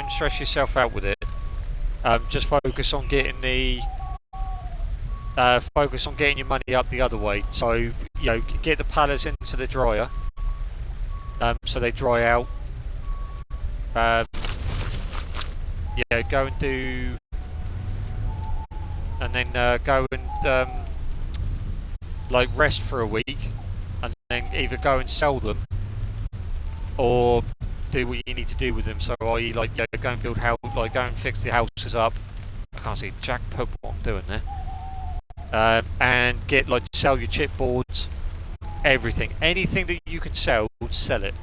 stress yourself out with it. Just focus on getting your money up the other way. So get the pallets into the dryer, so they dry out. Go and do, and then go and like rest for a week, and then either go and sell them. Or do what you need to do with them. So, i.e., go and build house, go and fix the houses up. I can't see Jack Pope what I'm doing there. And get sell your chipboards, everything, anything that you can sell it.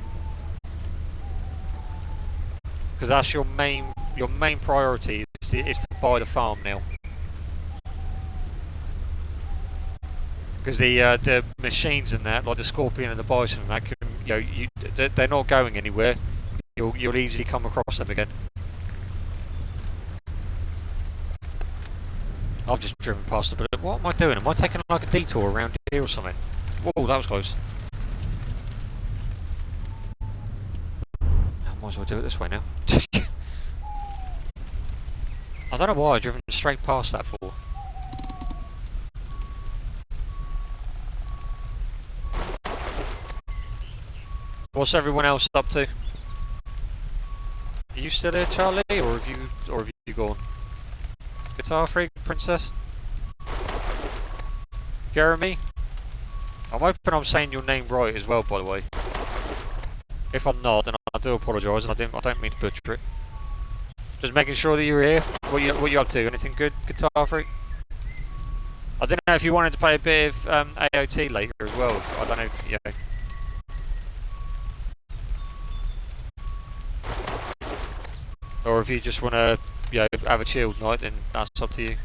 Because that's your main priority is to buy the farm now. Because the machines and that, like the Scorpion and the Bison and that, they're not going anywhere. You'll easily come across them again. I've just driven past the bullet. What am I doing? Am I taking like a detour around here or something? Whoa, that was close. I might as well do it this way now. I don't know why I've driven straight past that for. What's everyone else up to? Are you still here, Charlie, or have you gone? Guitar Freak, Princess? Jeremy? I'm hoping I'm saying your name right as well, by the way. If I'm not, then I do apologise, and I don't mean to butcher it. Just making sure that you're here. What you up to? Anything good, Guitar Freak? I don't know if you wanted to play a bit of AOT later as well. I don't know if or if you just want to, have a chilled night, then that's up to you.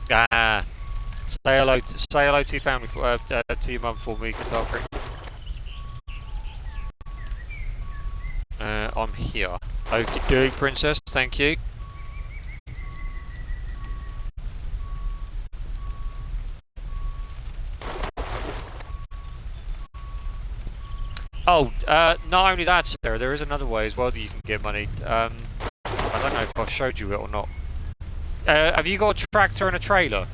Say hello to your family, to your mum for me, Guitar Freak. I'm here. Okie doke, Princess. Thank you. Oh, not only that, Sarah, there is another way as well that you can get money. I don't know if I've showed you it or not. Have you got a tractor and a trailer?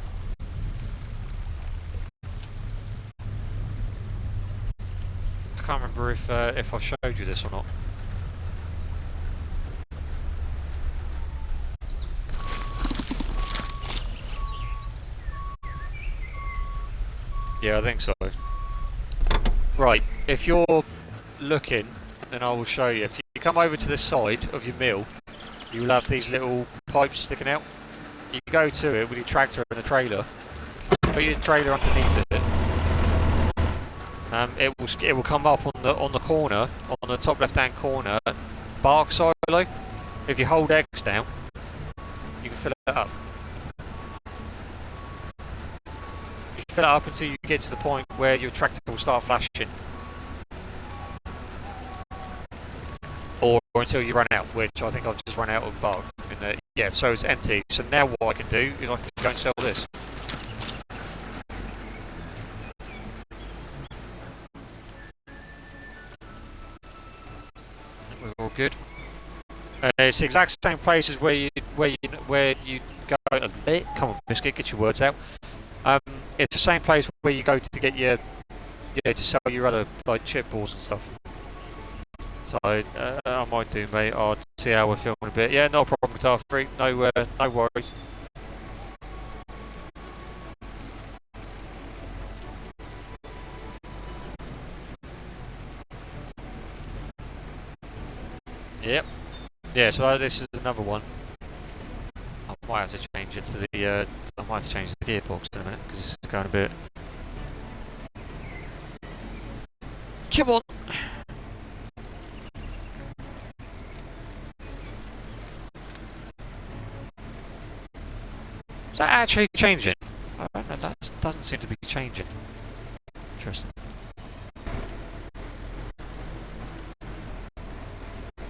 I can't remember if I've showed you this or not. Yeah, I think so. Right, if you're looking, then I will show you. If you come over to the side of your mill, you will have these little pipes sticking out. You go to it with your tractor and a trailer. Put your trailer underneath it. It will come up on the corner, on the top left-hand corner, bark silo. If you hold X down, you can fill it up. You fill it up until you get to the point where your tractor will start flashing. Or until you run out, which I think I've just run out of bark. Yeah, so it's empty. So now what I can do is I can go and sell this. We're all good. It's the exact same place as where you go. Come on, Biscuit, get your words out. It's the same place where you go to get your to sell your other like chip balls and stuff. So I might do, mate. I'll see how we're filming a bit. Yeah, no problem, Guitar Freak. No worries. Yep. Yeah. So this is another one. I might have to change it to the. I might have to change the gearbox in a minute because this is going a bit. Come on. Is that actually changing? I don't know, that doesn't seem to be changing. Interesting.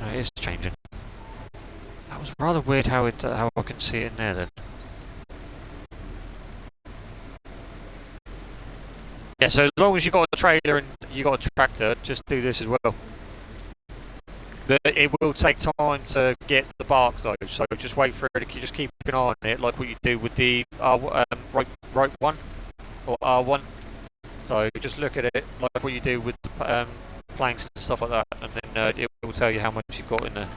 No, it is changing. That was rather weird how I can see it in there then. Yeah, so as long as you've got a trailer and you've got a tractor, just do this as well. But it will take time to get the bark though, so just wait for it. Just keep an eye on it, like what you do with the rope one or R1. So just look at it like what you do with the planks and stuff like that, and then it will tell you how much you've got in there.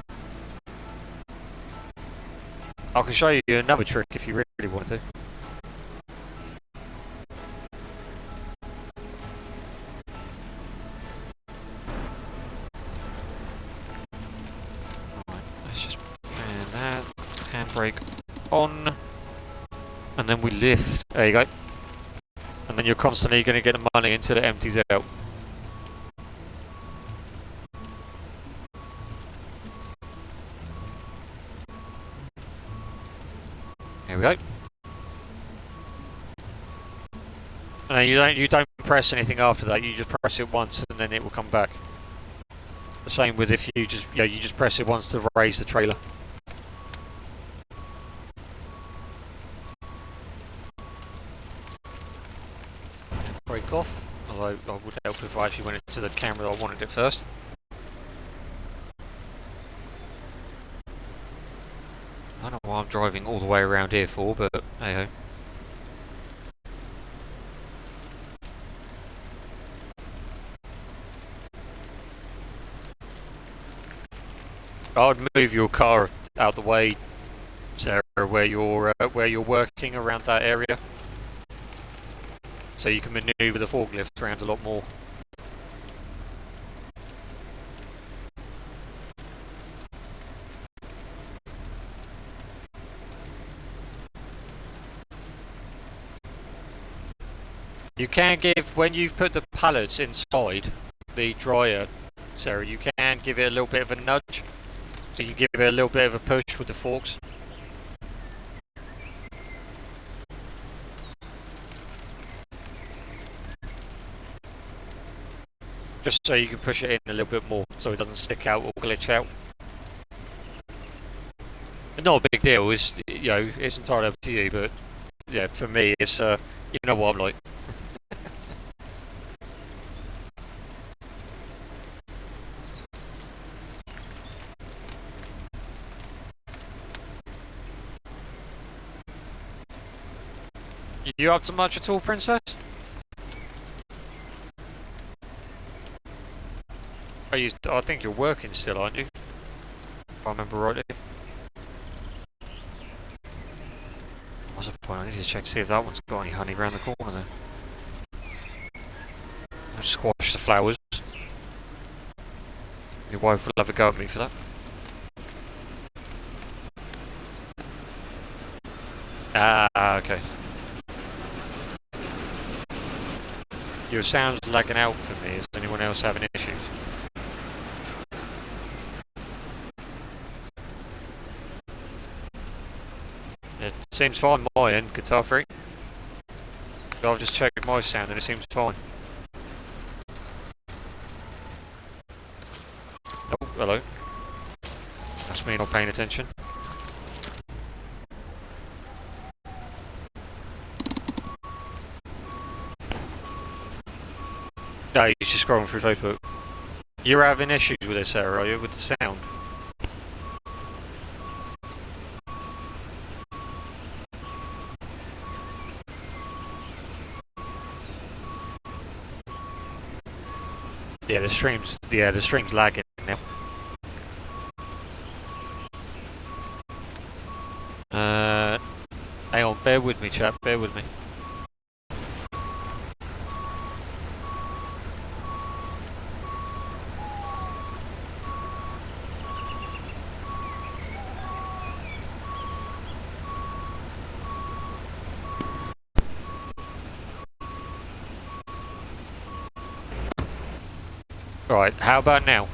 I can show you another trick if you really want to. Let's just pan that, handbrake on, and then we lift. There you go. And then you're constantly going to get the money until it empties out. Here we go. And then you don't press anything after that. You just press it once, and then it will come back. The same with if you just press it once to raise the trailer. Break off, although I would help if I actually went into the camera that I wanted it first. I don't know why I'm driving all the way around here for, but hey ho. I'd move your car out the way, Sarah, where you're working around that area, so you can manoeuvre the forklift around a lot more. You can give, when you've put the pallets inside the dryer, Sarah, you can give it a little bit of a nudge. So you give it a little bit of a push with the forks. Just so you can push it in a little bit more so it doesn't stick out or glitch out. It's not a big deal, it's, it's entirely up to you, but yeah, for me it's, you know what I'm like. You up to much at all, Princess? I think you're working still, aren't you? If I remember rightly. What's the point? I need to check to see if that one's got any honey around the corner there. I'll squash the flowers. Your wife will have a go at me for that. Ah, okay. Your sound's lagging out for me. Is anyone else having issues? It seems fine my end, Guitar Freak. I've just checked my sound and it seems fine. Oh, hello. just me not paying attention. No, you're just scrolling through Facebook. You're having issues with this error, are you, with the sound? Yeah, the stream's lagging now. Hang on, bear with me, chap, bear with me. Right, how about now?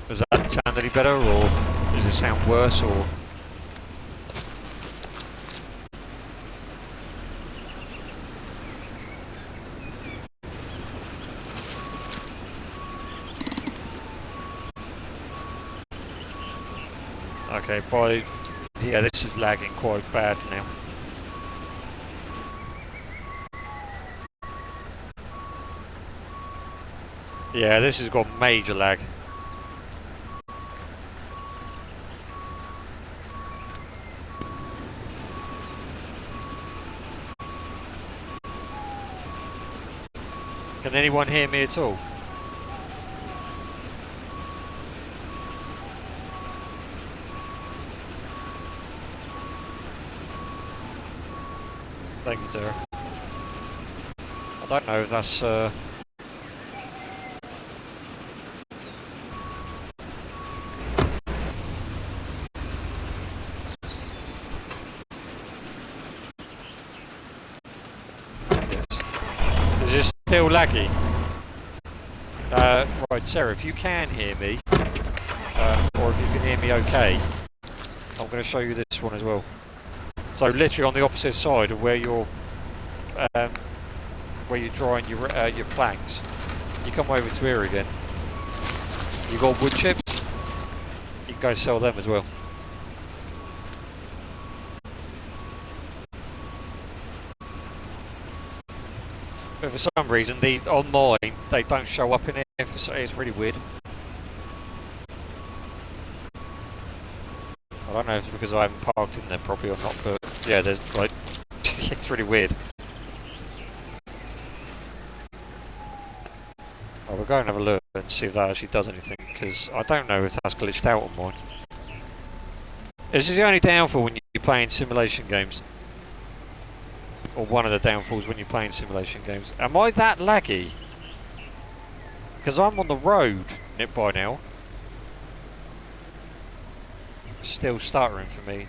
Does that sound any better, or does it sound worse, or...? Okay, yeah, this is lagging quite bad now. Yeah, this has got major lag. Can anyone hear me at all? Thank you, Sarah. I don't know if that's yes. Is it still laggy? Right, Sarah, if you can hear me, or if you can hear me okay, I'm going to show you this one as well. So literally on the opposite side of where you're drawing your planks, you come over to here again. You got wood chips. You can go sell them as well. But for some reason, these on mine they don't show up in here. It's really weird. I don't know if it's because I haven't parked in there properly or not, but yeah, there's like it's really weird. Oh, we'll go and have a look and see if that actually does anything, because I don't know if that's glitched out on mine. This is the only downfall when you're playing simulation games. Or one of the downfalls when you're playing simulation games. Am I that laggy? Because I'm on the road by now. Still stuttering for me.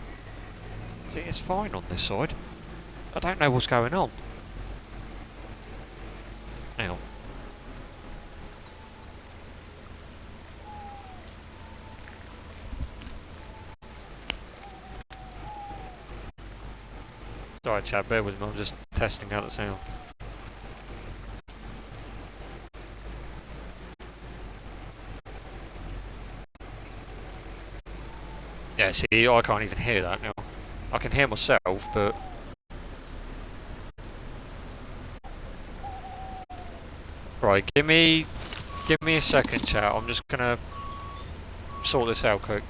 See, it's fine on this side. I don't know what's going on. Hang on. Sorry, Chad, bear with me. I'm just testing out the sound. Yeah, see, I can't even hear that now. I can hear myself, but... Right, give me a second, chat. I'm just gonna sort this out quick.